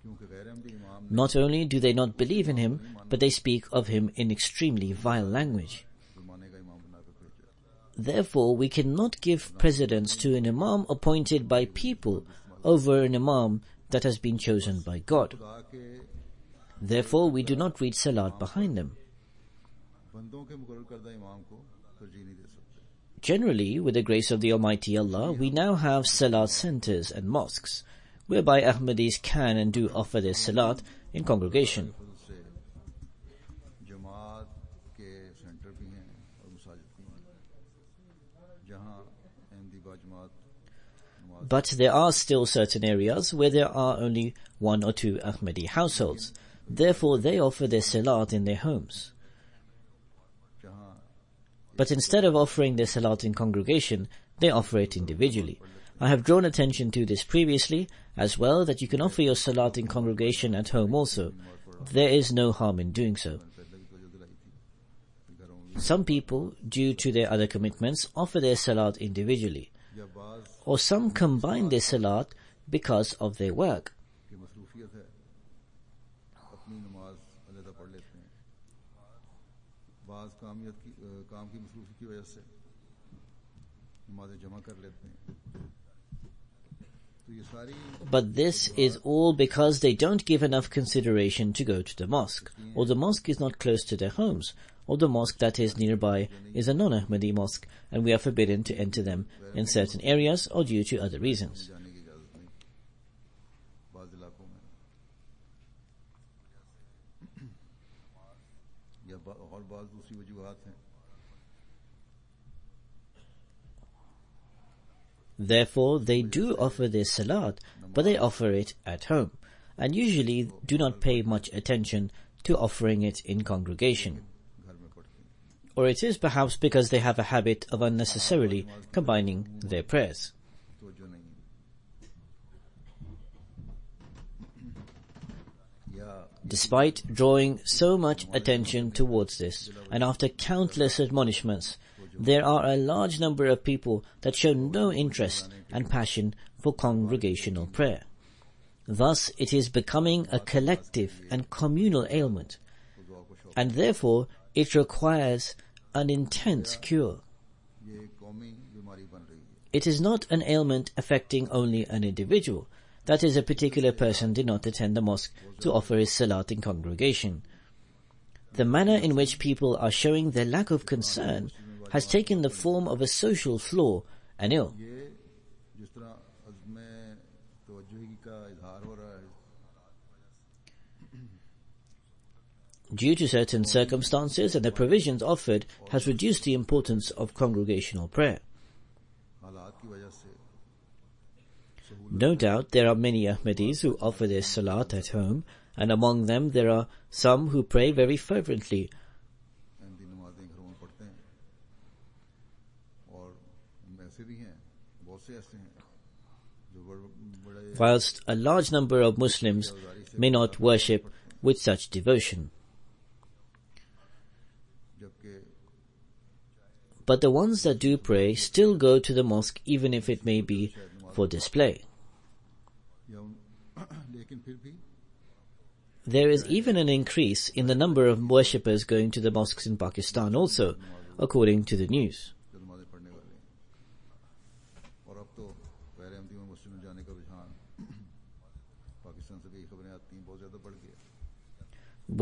[SPEAKER 1] क्योंकि गैर अहमदी इमाम
[SPEAKER 2] Not only do they not believe in him, but they speak of him in extremely vile language.
[SPEAKER 1] जुमाने का इमाम बनाकर भेजा
[SPEAKER 2] Therefore, we cannot give precedence to an Imam appointed by people over an Imam that has been chosen by God.
[SPEAKER 1] खुदा के
[SPEAKER 2] Therefore, we do not read salat behind them.
[SPEAKER 1] बंदों के मुकर्रर करदा इमाम को तरजीह नहीं दे सकते
[SPEAKER 2] Generally, with the grace of the Almighty Allah, we now have salat centers and mosques, whereby Ahmadis can and do offer their salat in congregation.
[SPEAKER 1] खुद से जमात के सेंटर भी हैं और मसाजिद भी हैं जहां अहमदी बाजमात नमाज
[SPEAKER 2] But there are still certain areas where there are only one or two Ahmadi households. Therefore, they offer their salat in their homes.
[SPEAKER 1] जहां
[SPEAKER 2] But instead of offering their salat in congregation, they offer it individually. I have drawn attention to this previously as well, that you can offer your salat in congregation at home also. There is no harm in doing so.
[SPEAKER 1] पहले भी तवज्जो दिलाई थी कि घरों में
[SPEAKER 2] Some people, due to their other commitments, offer their salat individually,
[SPEAKER 1] या बाज
[SPEAKER 2] or some combine their salat because of their work.
[SPEAKER 1] की मसरूफियत है अपनी नमाज अलहदा पढ़ लेते हैं बाज काम की मसरूफी की वजह से नमाजें जमा कर लेते हैं तो ये सारी
[SPEAKER 2] But this is all because they don't give enough consideration to go to the mosque, or the mosque is not close to their homes, or the mosque that is nearby is a non-Ahmadi mosque, and we are forbidden to enter them in certain areas or due to other reasons.
[SPEAKER 1] जाने की इजाजत नहीं बाज इलाकों में या और बाज दूसरी वजूहात हैं
[SPEAKER 2] Therefore, they do offer their salat, but they offer it at home, and usually do not pay much attention to offering it in congregation.
[SPEAKER 1] घर में पढ़ते हैं
[SPEAKER 2] Or it is perhaps because they have a habit of unnecessarily combining their prayers.
[SPEAKER 1] तवज्जो नहीं या
[SPEAKER 2] Despite drawing so much attention towards this, and after countless admonishments, there are a large number of people that show no interest and passion for congregational prayer. Thus, it is becoming a collective and communal ailment, and therefore it requires an intense cure.
[SPEAKER 1] ये कौमी बीमारी बन रही है
[SPEAKER 2] It is not an ailment affecting only an individual. That is, a particular person did not attend the mosque to offer his salat in congregation. The manner in which people are showing their lack of concern has taken the form of a social flaw and ill.
[SPEAKER 1] ये जिस तरह अज़्म तवज्जुही का इजहार हो रहा है
[SPEAKER 2] Due to certain circumstances and the provisions offered has reduced the importance of congregational prayer.
[SPEAKER 1] हालात की वजह से
[SPEAKER 2] No doubt there are many Ahmadis who offer their salat at home, and among them there are some who pray very fervently,
[SPEAKER 1] Ahmadi नमाजें घरों में पढ़ते हैं और ऐसे भी हैं बहुत से ऐसे हैं जो बड़े
[SPEAKER 2] whilst a large number of Muslims may not worship with such devotion.
[SPEAKER 1] जबकि
[SPEAKER 2] But the ones that do pray still go to the mosque, even if it may be for display.
[SPEAKER 1] या लेकिन फिर भी
[SPEAKER 2] There is even an increase in the number of worshippers going to the mosques in Pakistan also, according to the news.
[SPEAKER 1] जो नमाजें पढ़ने वाले हैं। और अब तो गैर अहमदी में मस्जिद में जाने का रुझान पाकिस्तान से भी खबरें आती हैं बहुत ज़्यादा बढ़ गया।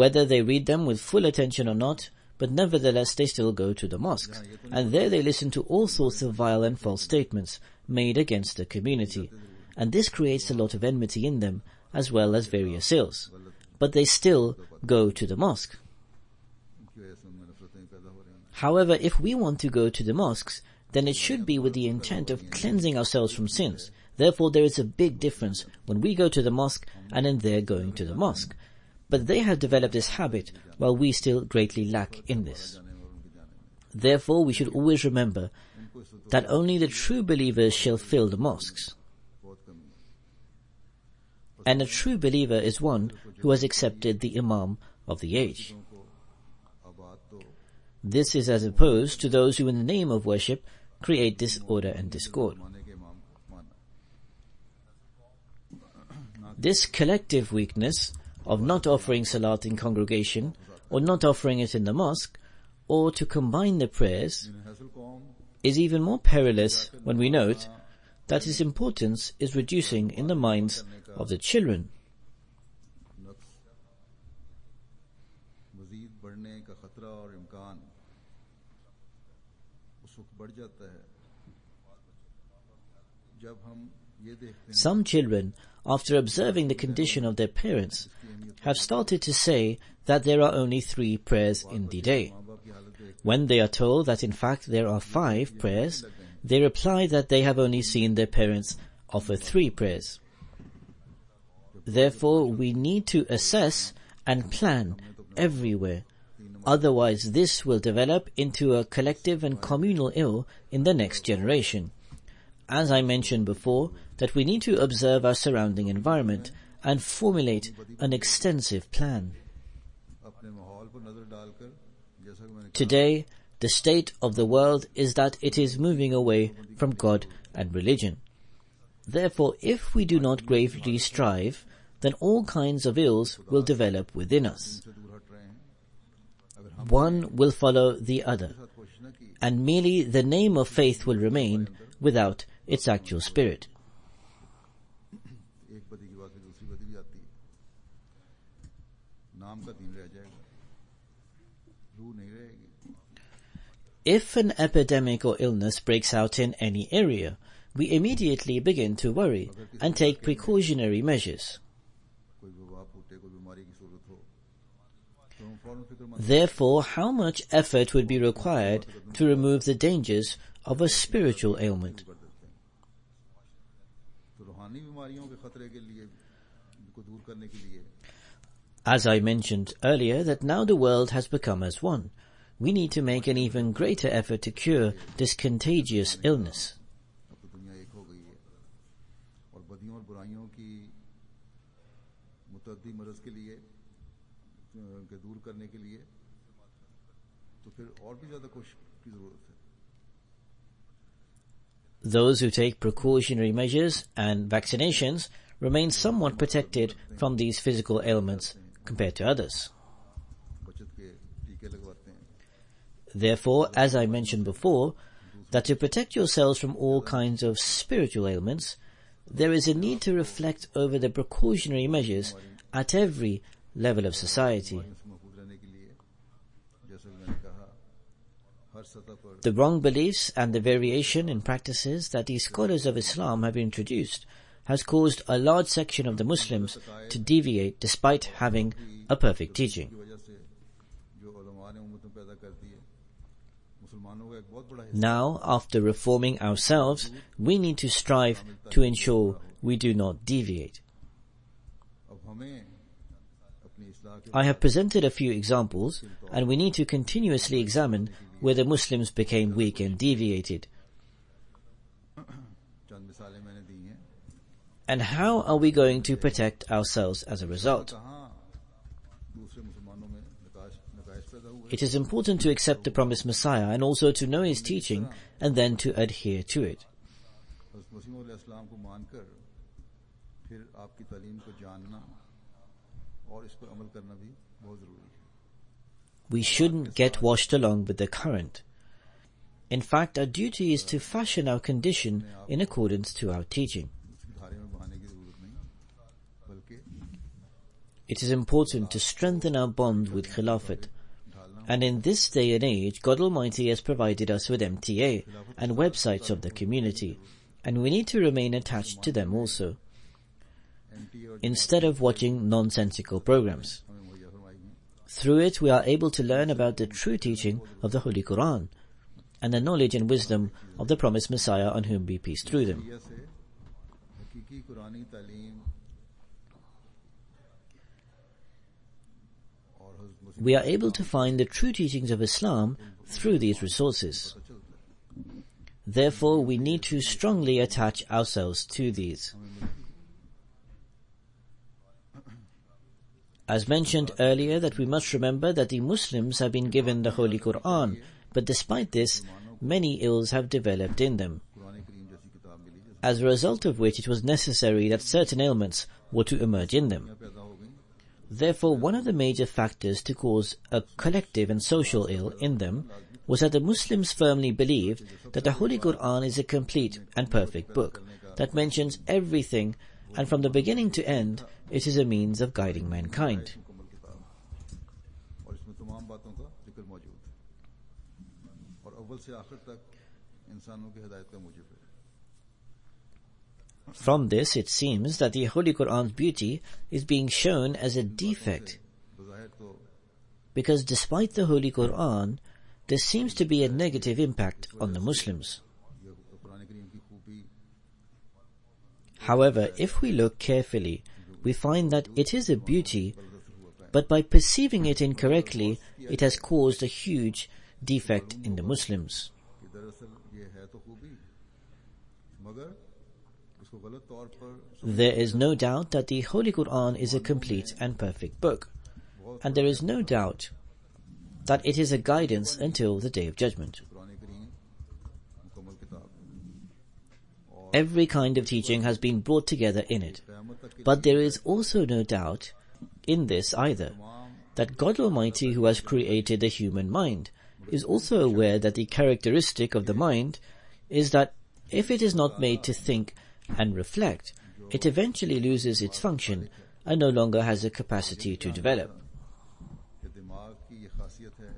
[SPEAKER 2] Whether they read them with full attention or not, but nevertheless they still go to the mosques, and there they listen to all sorts of vile and false statements made against the community, and this creates a lot of enmity in them, as well as various ills. But they still go to the mosque.
[SPEAKER 1] उनकी वजह से उनमें नफरतें पैदा हो रही हैं।
[SPEAKER 2] However, if we want to go to the mosques, then it should be with the intent of cleansing ourselves from sins. Therefore, there is a big difference when we go to the mosque and in their going to the mosque. But they have developed this habit, while we still greatly lack in this. Therefore, we should always remember that only the true believers shall fill the mosques. And a true believer is one who has accepted the Imam of the age. This is as opposed to those who in the name of worship create disorder and discord. This collective weakness of not offering salat in congregation, or not offering it in the mosque, or to combine the prayers, is even more perilous when we note that its importance is reducing in the minds of the children.
[SPEAKER 1] मज़ीद बढ़ने का खतरा और इम्कान उस वक्त बढ़ जाता है जब हम ये देखते हैं
[SPEAKER 2] Some children, after observing the condition of their parents, have started to say that there are only 3 prayers in the day. When they are told that in fact there are 5 prayers, they reply that they have only seen their parents offer 3 prayers. Therefore, we need to assess and plan everywhere. Otherwise, this will develop into a collective and communal ill in the next generation. As I mentioned before, that we need to observe our surrounding environment and formulate an extensive plan.
[SPEAKER 1] अपने माहौल पर नजर डालकर जैसा कि मैंने
[SPEAKER 2] Today, the state of the world is that it is moving away from God and religion. Therefore, if we do not gravely strive, then all kinds of ills will develop within us.
[SPEAKER 1] से दूर हट रहे हैं अगर हम
[SPEAKER 2] One will follow the other,
[SPEAKER 1] साथ कोशिश न की
[SPEAKER 2] and merely the name of faith will remain without its actual spirit.
[SPEAKER 1] एक बदी की बात में दूसरी बदी भी आती है नाम का दीन रह जाएगा रूह नहीं रहेगी
[SPEAKER 2] If an epidemic or illness breaks out in any area, we immediately begin to worry and take precautionary measures.
[SPEAKER 1] कोई वबा फूटे कोई बीमारी की सूरत हो तो हम फौरन फिक्रमंद
[SPEAKER 2] Therefore, how much effort would be required to remove the dangers of a spiritual ailment?
[SPEAKER 1] कर देते हैं तो रूहानी बीमारियों के खतरे के लिए को दूर करने के लिए
[SPEAKER 2] As I mentioned earlier, that now the world has become as one. We need to make an even greater effort to cure this contagious illness.
[SPEAKER 1] अब तो दुनिया एक हो गई है और बदियों और बुराइयों की मुतअद्दी मरज़ के लिए के दूर करने के लिए तो फिर और भी ज़्यादा कोशिश की ज़रूरत है
[SPEAKER 2] Those who take precautionary measures and vaccinations remain somewhat protected from these physical ailments compared to others.
[SPEAKER 1] बचत के टीके लगवाते हैं
[SPEAKER 2] Therefore, as I mentioned before, that to protect yourselves from all kinds of spiritual ailments, there is a need to reflect over the precautionary measures at every level of society.
[SPEAKER 1] इससे महफूज रहने के लिए जैसा कि मैंने कहा हर सतह पर
[SPEAKER 2] The wrong beliefs and the variation in practices that the scholars of Islam have introduced has caused a large section of the Muslims to deviate despite having a perfect teaching.
[SPEAKER 1] की वजह से जो उलमा ने उम्मत में पैदा कर दी है मुसलमानों का एक बहुत बड़ा हिस्सा
[SPEAKER 2] Now, after reforming ourselves, we need to strive to ensure we do not deviate.
[SPEAKER 1] अब हमें अपनी इस्लाह के
[SPEAKER 2] I have presented a few examples, and we need to continuously examine where the Muslims became weak and deviated.
[SPEAKER 1] चंद मिसालें मैंने दी हैं
[SPEAKER 2] And how are we going to protect ourselves as a result?
[SPEAKER 1] कहाँ दूसरे मुसलमानों में नकाइश पैदा हुए
[SPEAKER 2] It is important to accept the promised Messiah and also to know his teaching and then to adhere to it.
[SPEAKER 1] हज़रत मसीह अलैहिस्सलाम को मानकर फिर आपकी तालीम को जानना और इस पर अमल करना भी बहुत जरूरी है.
[SPEAKER 2] We shouldn't get washed along with the current. In fact, our duty is to fashion our condition in accordance to our teaching.
[SPEAKER 1] उसकी धारे में बहाने की जरूरत नहीं, बल्कि
[SPEAKER 2] It is important to strengthen our bond with Khilafat. And in this day and age, God Almighty has provided us with MTA and websites of the community, and we need to remain attached to them also, instead of watching nonsensical programs.
[SPEAKER 1] हमें मुहैया फरमाई गई.
[SPEAKER 2] Through it, we are able to learn about the true teaching of the Holy Quran and the knowledge and wisdom of the promised Messiah, on whom be peace through them.
[SPEAKER 1] यह से हकीकी कुरानी तालीम और हज़रत मुस्लिम
[SPEAKER 2] We are able to find the true teachings of Islam through these resources.
[SPEAKER 1] पता चलता है.
[SPEAKER 2] Therefore, we need to strongly attach ourselves to these. As mentioned earlier, that we must remember that the Muslims have been given the Holy Quran, but despite this, many ills have developed in them,
[SPEAKER 1] Quran करीम जैसी किताब मिली जैसे
[SPEAKER 2] as a result of which it was necessary that certain ailments were to emerge in them.
[SPEAKER 1] पैदा हो गई.
[SPEAKER 2] Therefore, one of the major factors to cause a collective and social ill in them was that the Muslims firmly believed that the Holy Quran is a complete and perfect book that mentions everything, and from the beginning to end, it is a means of guiding mankind.
[SPEAKER 1] मुकम्मल किताब और इसमें तमाम बातों का जिक्र मौजूद है और अव्वल से आखिर तक इंसानों की हिदायत का मूजिब है.
[SPEAKER 2] From this, it seems that the Holy Quran's beauty is being shown as a defect,
[SPEAKER 1] बज़ाहिर तो
[SPEAKER 2] because despite the Holy Quran, there seems to be a negative impact on the Muslims.
[SPEAKER 1] यह कुरान करीम की खूबी
[SPEAKER 2] However, if we look carefully, we find that it is a beauty, but by perceiving it incorrectly, it has caused a huge defect in the Muslims.
[SPEAKER 1] कि दरअसल ये है तो खूबी मगर उसको गलत तौर पर
[SPEAKER 2] There is no doubt that the Holy Quran is a complete and perfect book, and there is no doubt that it is a guidance until the Day of Judgment.
[SPEAKER 1] Quran करीम मुकम्मल किताब
[SPEAKER 2] Every kind of teaching has been brought together in it,
[SPEAKER 1] क़यामत तक की
[SPEAKER 2] but there is also no doubt in this either, that God Almighty, who has created the human mind, is also aware that the characteristic of the mind is that if it is not made to think and reflect, it eventually loses its function and no longer has the capacity to develop.
[SPEAKER 1] कि दिमाग की ये खासियत है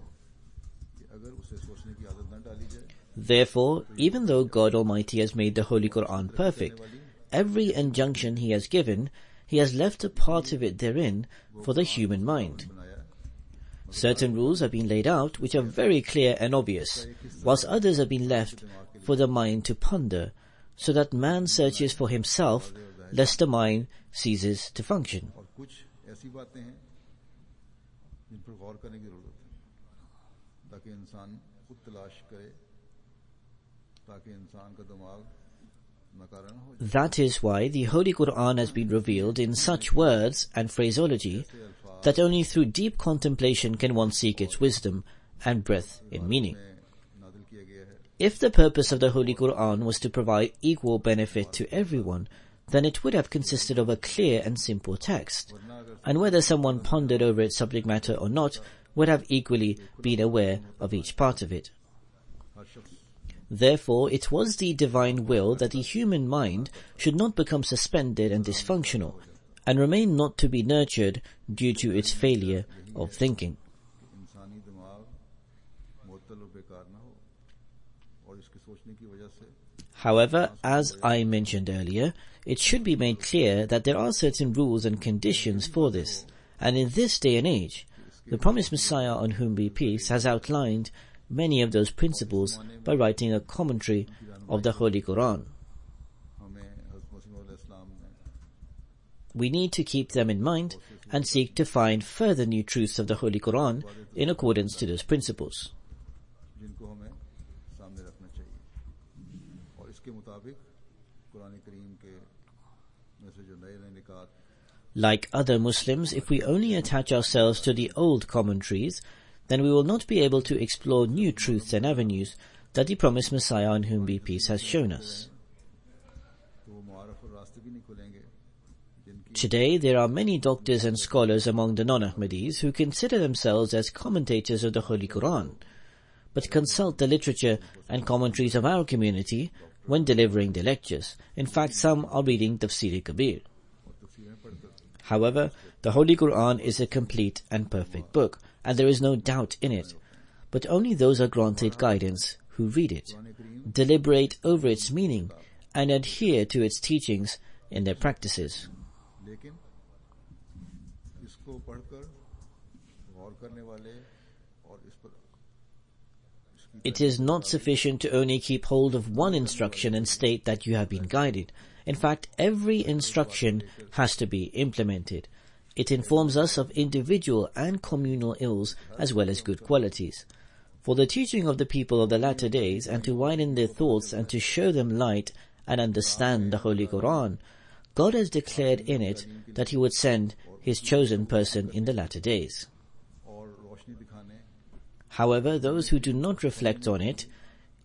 [SPEAKER 1] कि अगर उसे सोचने की आदत न डाली जाए
[SPEAKER 2] Therefore, even though God Almighty has made the Holy Quran perfect, every injunction He has given, He has left a part of it therein for the human mind.
[SPEAKER 1] बनाया है.
[SPEAKER 2] Certain rules have been laid out which are very clear and obvious, whilst others have been left for the mind to ponder, so that man searches for himself, lest the mind ceases to function.
[SPEAKER 1] और कुछ ऐसी बातें हैं जिन पर गौर करने की जरूरत है ताकि इंसान खुद तलाश करे ताकि इंसान का दिमाग नकारा न हो जाए.
[SPEAKER 2] That is why the Holy Quran has been revealed in such words and phraseology that only through deep contemplation can one seek its wisdom and breadth in meaning.
[SPEAKER 1] नादिल किया गया है.
[SPEAKER 2] If the purpose of the Holy Quran was to provide equal benefit to everyone, then it would have consisted of a clear and simple text, and whether someone pondered over its subject matter or not would have equally been aware of each part of it.
[SPEAKER 1] हर शख्स
[SPEAKER 2] Therefore, it was the divine will that the human mind should not become suspended and dysfunctional, and remain not to be nurtured due to its failure of thinking.
[SPEAKER 1] इंसानी दिमाग मुअत्तल और बेकार ना हो और इसके सोचने की वजह से
[SPEAKER 2] However, as I mentioned earlier, it should be made clear that there are certain rules and conditions for this, and in this day and age, the promised Messiah, on whom be peace, has outlined many of those principles by writing a commentary of the Holy Quran.
[SPEAKER 1] हमें हज़रत मसीह अलैहिस्सलाम ने
[SPEAKER 2] We need to keep them in mind and seek to find further new truths of the Holy Quran in accordance to those principles.
[SPEAKER 1] जिनको हमें सामने रखना चाहिए और इसके मुताबिक कुरान करीम के में से जो नए निकात
[SPEAKER 2] Like other Muslims, if we only attach ourselves to the old commentaries, then we will not be able to explore new truths and avenues that the promised Messiah, on whom be peace, has shown us.
[SPEAKER 1] तो वो मुआरफ और रास्ते भी नहीं खुलेंगे जिनकी
[SPEAKER 2] Today, there are many doctors and scholars among the non-Ahmadis who consider themselves as commentators of the Holy Quran, but consult the literature and commentaries of our community when delivering their lectures. In fact, some are reading Tafsir-e-Kabir. However, the Holy Quran is a complete and perfect book, and there is no doubt in it. But only those are granted guidance who read it, deliberate over its meaning, and adhere to its teachings in their practices. It is not sufficient to only keep hold of one instruction and state that you have been guided. In fact, every instruction has to be implemented. It informs us of individual and communal ills as well as good qualities. For the teaching of the people of the latter days, and to widen their thoughts and to show them light and understand the Holy Quran, God has declared in it that He would send His chosen person in the latter days. However, those who do not reflect on it,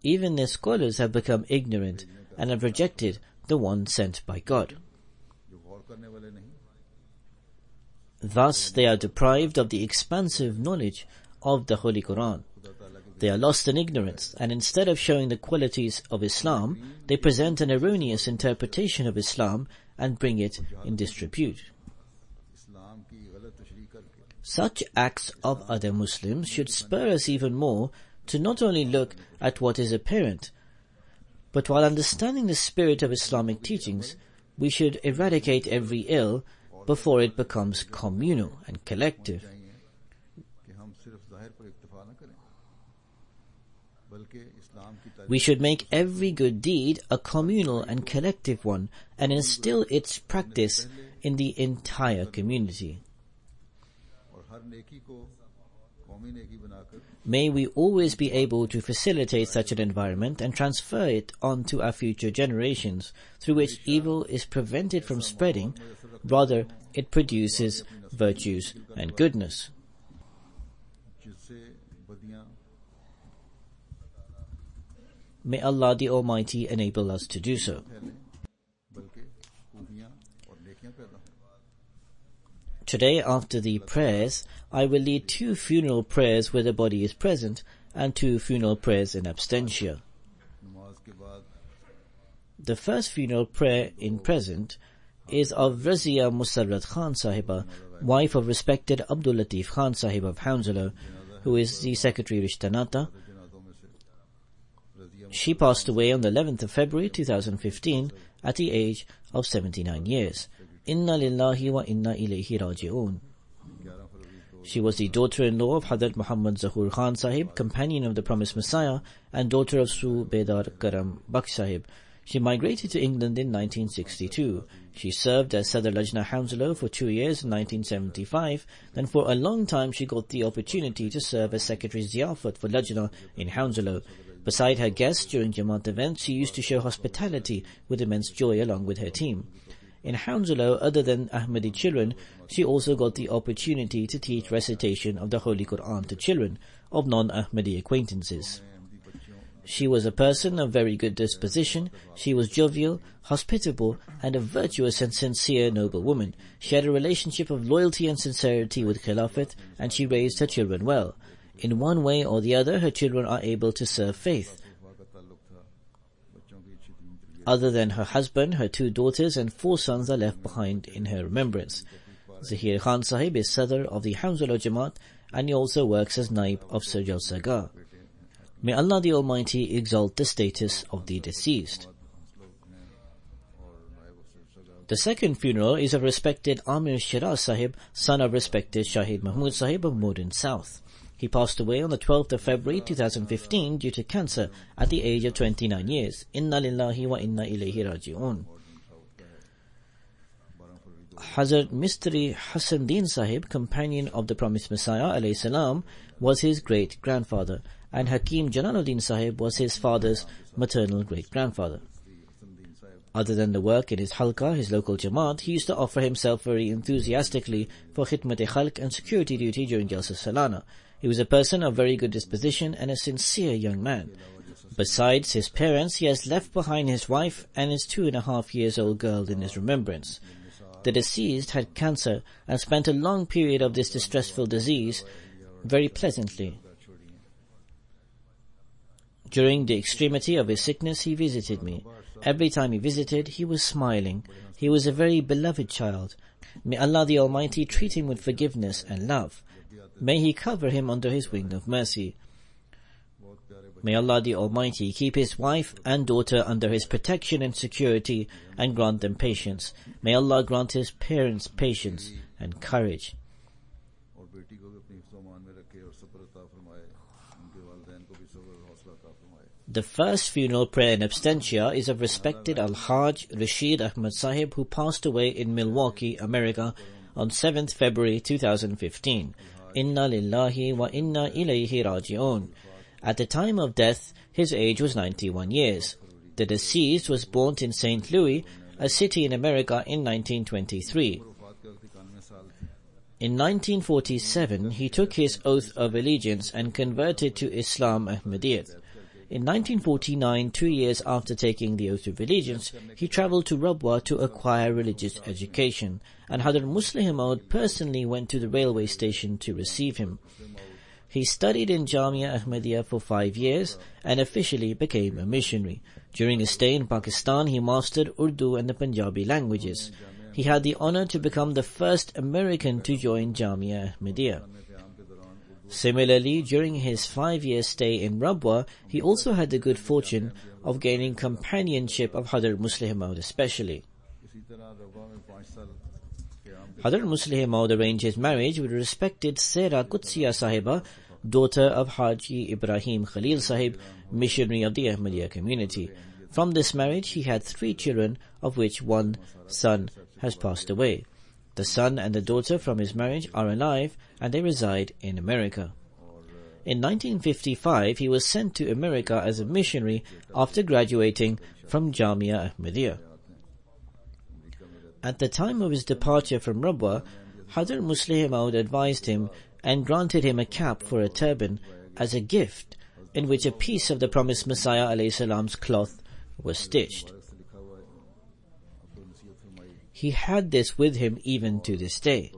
[SPEAKER 2] even their scholars, have become ignorant and have rejected the one sent by God. Thus, they are deprived of the expansive knowledge of the Holy Quran. They are lost in ignorance, and instead of showing the qualities of Islam, they present an erroneous interpretation of Islam and bring it in disrepute. Such acts of other Muslims should spur us even more to not only look at what is apparent, but while understanding the spirit of Islamic teachings, we should eradicate every ill before it becomes communal and collective. We should make every good deed a communal and collective one and instill its practice in the entire community. May we always be able to facilitate such an environment and transfer it on to our future generations, through which evil is prevented from spreading, rather it produces virtues and goodness. May Allah the Almighty enable us to do so. Today, after the prayers, I will lead 2 funeral prayers where the body is present and 2 funeral prayers in absentia. The first funeral prayer in present is of Razia Musarrat Khan Sahiba, wife of respected Abdul Latif Khan Sahib of Hounslow, who is the Secretary Rishtanata. She passed away on the 11th of February 2015 at the age of 79 years. Inna lillahi wa inna ilayhi raji'un. She was the daughter-in-law of Hazrat Muhammad Zahur Khan Sahib, companion of the Promised Messiah, and daughter of Subedar Karam Baksh Sahib. She migrated to England in 1962. She served as Sadr Lajna Hounslow for 2 years in 1975. Then for a long time she got the opportunity to serve as Secretary Ziyafat for Lajna in Hounslow. Beside her guests during Jamaat events, she used to show hospitality with immense joy along with her team. In Hounslow, other than Ahmadi children, she also got the opportunity to teach recitation of the Holy Quran to children of non-Ahmadi acquaintances. She was a person of very good disposition. She was jovial, hospitable, and a virtuous and sincere noble woman. She had a relationship of loyalty and sincerity with Khilafat, and she raised her children well. In one way or the other, her children are able to serve faith. Other than her husband, her 2 daughters and 4 sons are left behind in her remembrance. Zahir Khan Sahib is Sadr of the Hounslow Jamaat, and he also works as Naib of Sir Jalsa Gah. May Allah the Almighty exalt the status of the deceased. The second funeral is of respected Amir Shiraz Sahib, son of respected Shahid Mahmud Sahib of Modern South. He passed away on the 12th of February 2015 due to cancer at the age of 29 years. Inna lillahi wa inna ilayhi raji'un. Hazrat Mistri Hassan Din Sahib, companion of the Promised Messiah alayhi salam, was his great-grandfather, and Hakim Jalaluddin Sahib was his father's maternal great-grandfather. Other than the work in his halqa, his local Jamaat, he used to offer himself very enthusiastically for khidmat-e-khalq and security duty during Jalsa Salana. He was a person of very good disposition and a sincere young man. Besides his parents, he has left behind his wife and his 2.5-year-old girl in his remembrance. The deceased had cancer and spent a long period of this distressful disease very pleasantly. During the extremity of his sickness, he visited me. Every time he visited, he was smiling. He was a very beloved child. May Allah the Almighty treat him with forgiveness and love. May He cover him under His wing of mercy. May Allah the Almighty keep his wife and daughter under His protection and security and grant them patience. May Allah grant his parents patience and courage. The first funeral prayer in absentia is of respected Al-Hajj Rashid Ahmad Sahib, who passed away in Milwaukee, America on 7th February 2015. Inna lillahi wa inna ilayhi raji'un. At the time of death, his age was 91 years. The deceased was born in St. Louis, a city in America, in 1923. In 1947, he took his oath of allegiance and converted to Islam Ahmadiyyat. In 1949, 2 years after taking the oath of allegiance, he travelled to Rabwa to acquire religious education, and Hadhr Musleh Maud personally went to the railway station to receive him. He studied in Jamia Ahmadiyya for 5 years and officially became a missionary. During his stay in Pakistan, he mastered Urdu and the Punjabi languages. He had the honour to become the first American to join Jamia Ahmadiyya. Similarly, during his 5-year stay in Rabwa, he also had the good fortune of gaining companionship of Hadhr Musleh Maud especially. Hadhr Musleh Maud arranged his marriage with respected Sera Qudsiya Sahiba, daughter of Haji Ibrahim Khalil Sahib, missionary of the Ahmadiyya community. From this marriage, he had 3 children, of which 1 son has passed away. The son and the daughter from his marriage are alive and they reside in America. In 1955, he was sent to America as a missionary after graduating from Jamia Ahmadiyya. At the time of his departure from Rabwa, Hadhr Musleh Maud advised him and granted him a cap for a turban as a gift, in which a piece of the promised Messiah ﷺ's cloth was stitched. He had this with him even to this day.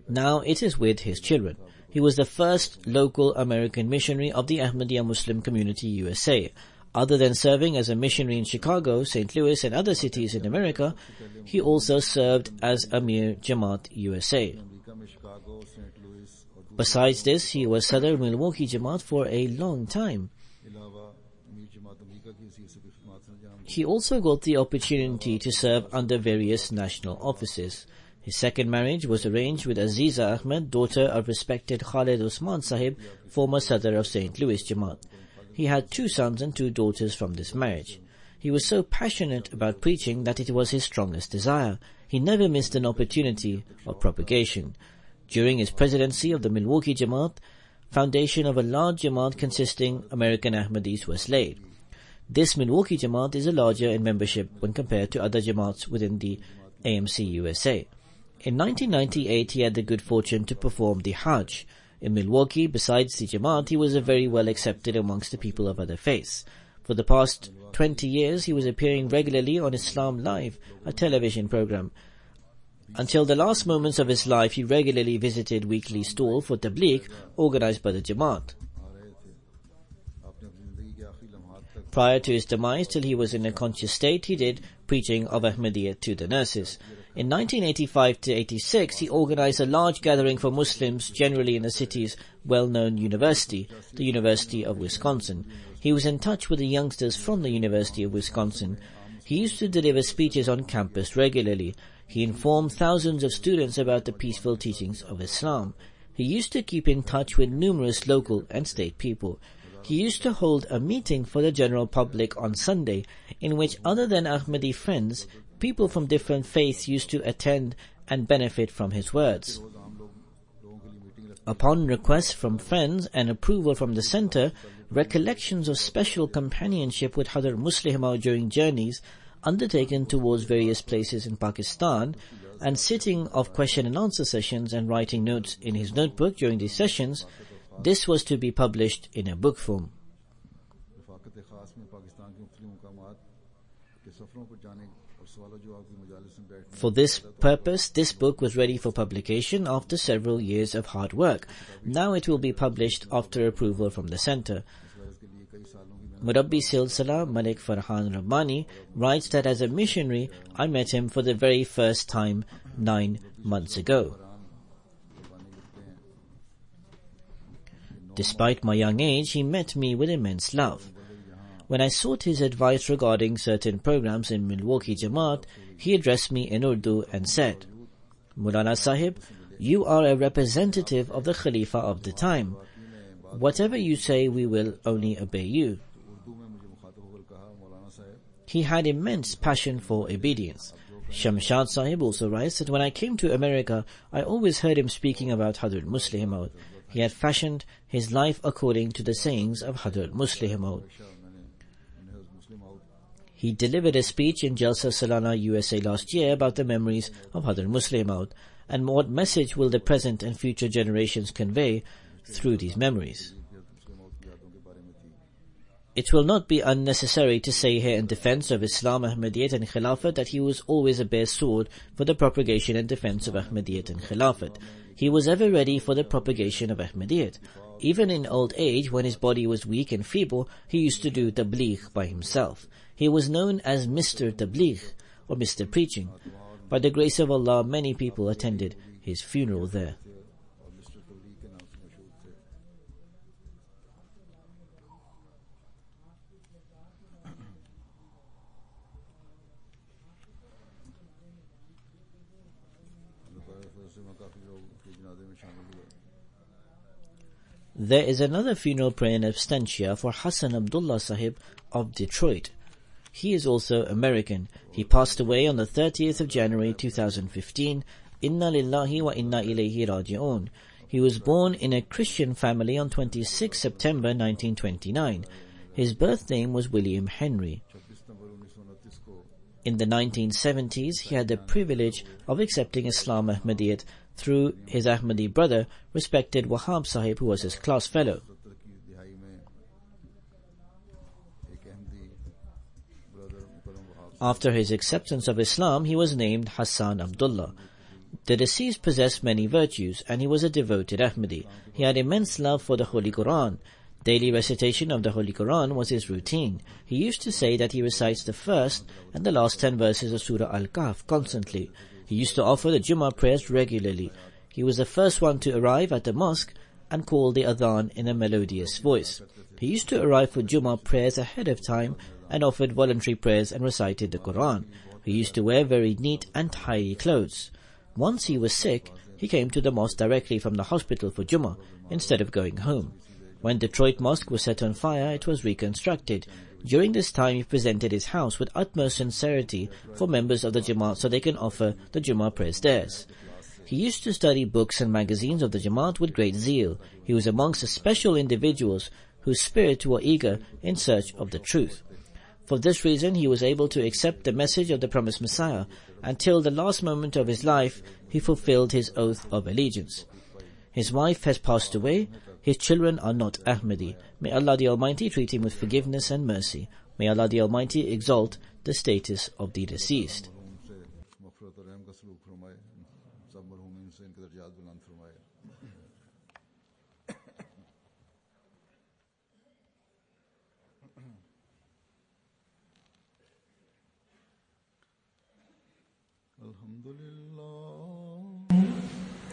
[SPEAKER 2] Now it is with his children. He was the first local American missionary of the Ahmadiyya Muslim Community USA. Other than serving as a missionary in Chicago, St. Louis and other cities in America, he also served as Amir Jamaat USA. Besides this, he was Sadr Milwaukee Jamaat for a long time. He also got the opportunity to serve under various national offices. His second marriage was arranged with Aziza Ahmed, daughter of respected Khalid Usman Sahib, former Sadr of St. Louis Jamaat. He had 2 sons and 2 daughters from this marriage. He was so passionate about preaching that it was his strongest desire. He never missed an opportunity of propagation. During his presidency of the Milwaukee Jamaat, foundation of a large Jamaat consisting American Ahmadis was laid. This Milwaukee Jamaat is larger in membership when compared to other Jamaats within the AMC USA. In 1998, he had the good fortune to perform the Hajj. In Milwaukee, besides the Jamaat, he was very well accepted amongst the people of other faiths. For the past 20 years, he was appearing regularly on Islam Live, a television program. Until the last moments of his life, he regularly visited weekly stall for Tabligh organized by the Jamaat. Prior to his demise, till he was in a conscious state, he did preaching of Ahmadiyya to the nurses. In 1985 to 86, he organized a large gathering for Muslims, generally in the city's well-known university, the University of Wisconsin. He was in touch with the youngsters from the University of Wisconsin. He used to deliver speeches on campus regularly. He informed thousands of students about the peaceful teachings of Islam. He used to keep in touch with numerous local and state people. He used to hold a meeting for the general public on Sunday, in which other than Ahmadi friends, people from different faiths used to attend and benefit from his words. Upon request from friends and approval from the center, recollections of special companionship with Hadhr Musleh Maud during journeys undertaken towards various places in Pakistan, and sitting of question and answer sessions and writing notes in his notebook during these sessions, this was to be published in a book form. For this purpose, this book was ready for publication after several years of hard work. Now it will be published after approval from the center. Murabbi Silsila Malik Farhan Rabbani writes that as a missionary, I met him for the very first time 9 months ago. Despite my young age, he met me with immense love. When I sought his advice regarding certain programs in Milwaukee Jamaat, he addressed me in Urdu and said, Maulana Sahib, you are a representative of the Khalifa of the time. Whatever you say, we will only obey you. He had immense passion for obedience. Shamshad Sahib also writes that when I came to America, I always heard him speaking about Hadrat Muslih Maud. He had fashioned his life according to the sayings of Hadrat Muslih Maud. He delivered a speech in Jalsa Salana, USA last year about the memories of Hadrat Muslih Maud and what message will the present and future generations convey through these memories. It will not be unnecessary to say here in defense of Islam, Ahmadiyyat and Khilafat that he was always a bare sword for the propagation and defense of Ahmadiyyat and Khilafat. He was ever ready for the propagation of Ahmadiyyat. Even in old age, when his body was weak and feeble, he used to do tabligh by himself. He was known as Mr. Tabligh or Mr. Preaching. By the grace of Allah, many people attended his funeral there. There is another funeral prayer in absentia for Hassan Abdullah Sahib of Detroit. He is also American. He passed away on the 30th of January 2015. Inna lillahi wa inna ilayhi raji'un. He was born in a Christian family on 26 September 1929. His birth name was William Henry. In the 1970s, he had the privilege of accepting Islam Ahmadiyyat through his Ahmadi brother, respected Wahab Sahib, who was his class fellow. After his acceptance of Islam, he was named Hassan Abdullah. The deceased possessed many virtues, and he was a devoted Ahmadi. He had immense love for the Holy Quran. Daily recitation of the Holy Quran was his routine. He used to say that he recites the first and the last 10 verses of Surah Al-Kahf constantly. He used to offer the Jummah prayers regularly. He was the first one to arrive at the mosque and call the adhan in a melodious voice. He used to arrive for Jummah prayers ahead of time and offered voluntary prayers and recited the Quran. He used to wear very neat and tidy clothes. Once he was sick, he came to the mosque directly from the hospital for Jummah instead of going home. When Detroit Mosque was set on fire, it was reconstructed. During this time, he presented his house with utmost sincerity for members of the Jamaat so they can offer the Jummah prayers there. He used to study books and magazines of the Jamaat with great zeal. He was amongst the special individuals whose spirits were eager in search of the truth. For this reason, he was able to accept the message of the promised Messiah. Until the last moment of his life, he fulfilled his oath of allegiance. His wife has passed away. His children are not Ahmadi. May Allah the Almighty treat him with forgiveness and mercy. May Allah the Almighty exalt the status of the deceased.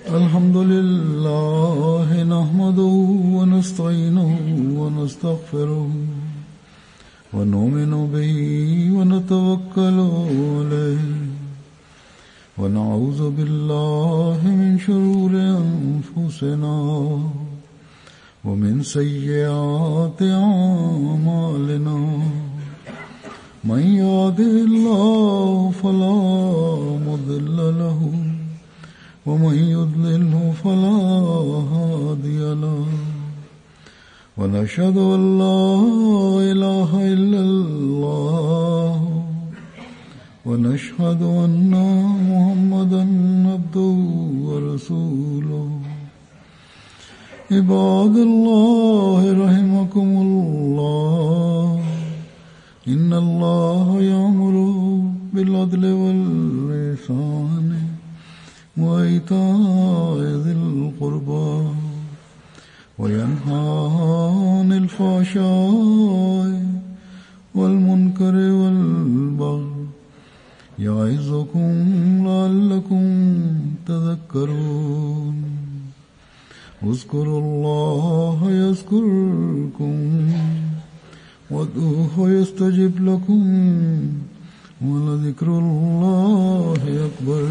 [SPEAKER 3] الحمد لله نحمده ونستعينه ونستغفره ونؤمن به ونتوكل عليه ونعوذ بالله من شرور أنفسنا ومن سيئات أعمالنا من يهده الله فلا مضل له ومن يضلله فلا هادي له ونشهد أن لا إله إلا الله ونشهد أن محمدا عبده ورسوله عباد الله رحمكم الله إن الله يأمر بالعدل والإحسان وإيتاء ذي القربى وينهى عن الفحشاء والمنكر والبغي يعظكم لعلكم تذكرون اذكروا الله يذكركم وادعوه يستجب لكم ولذكر الله أكبر.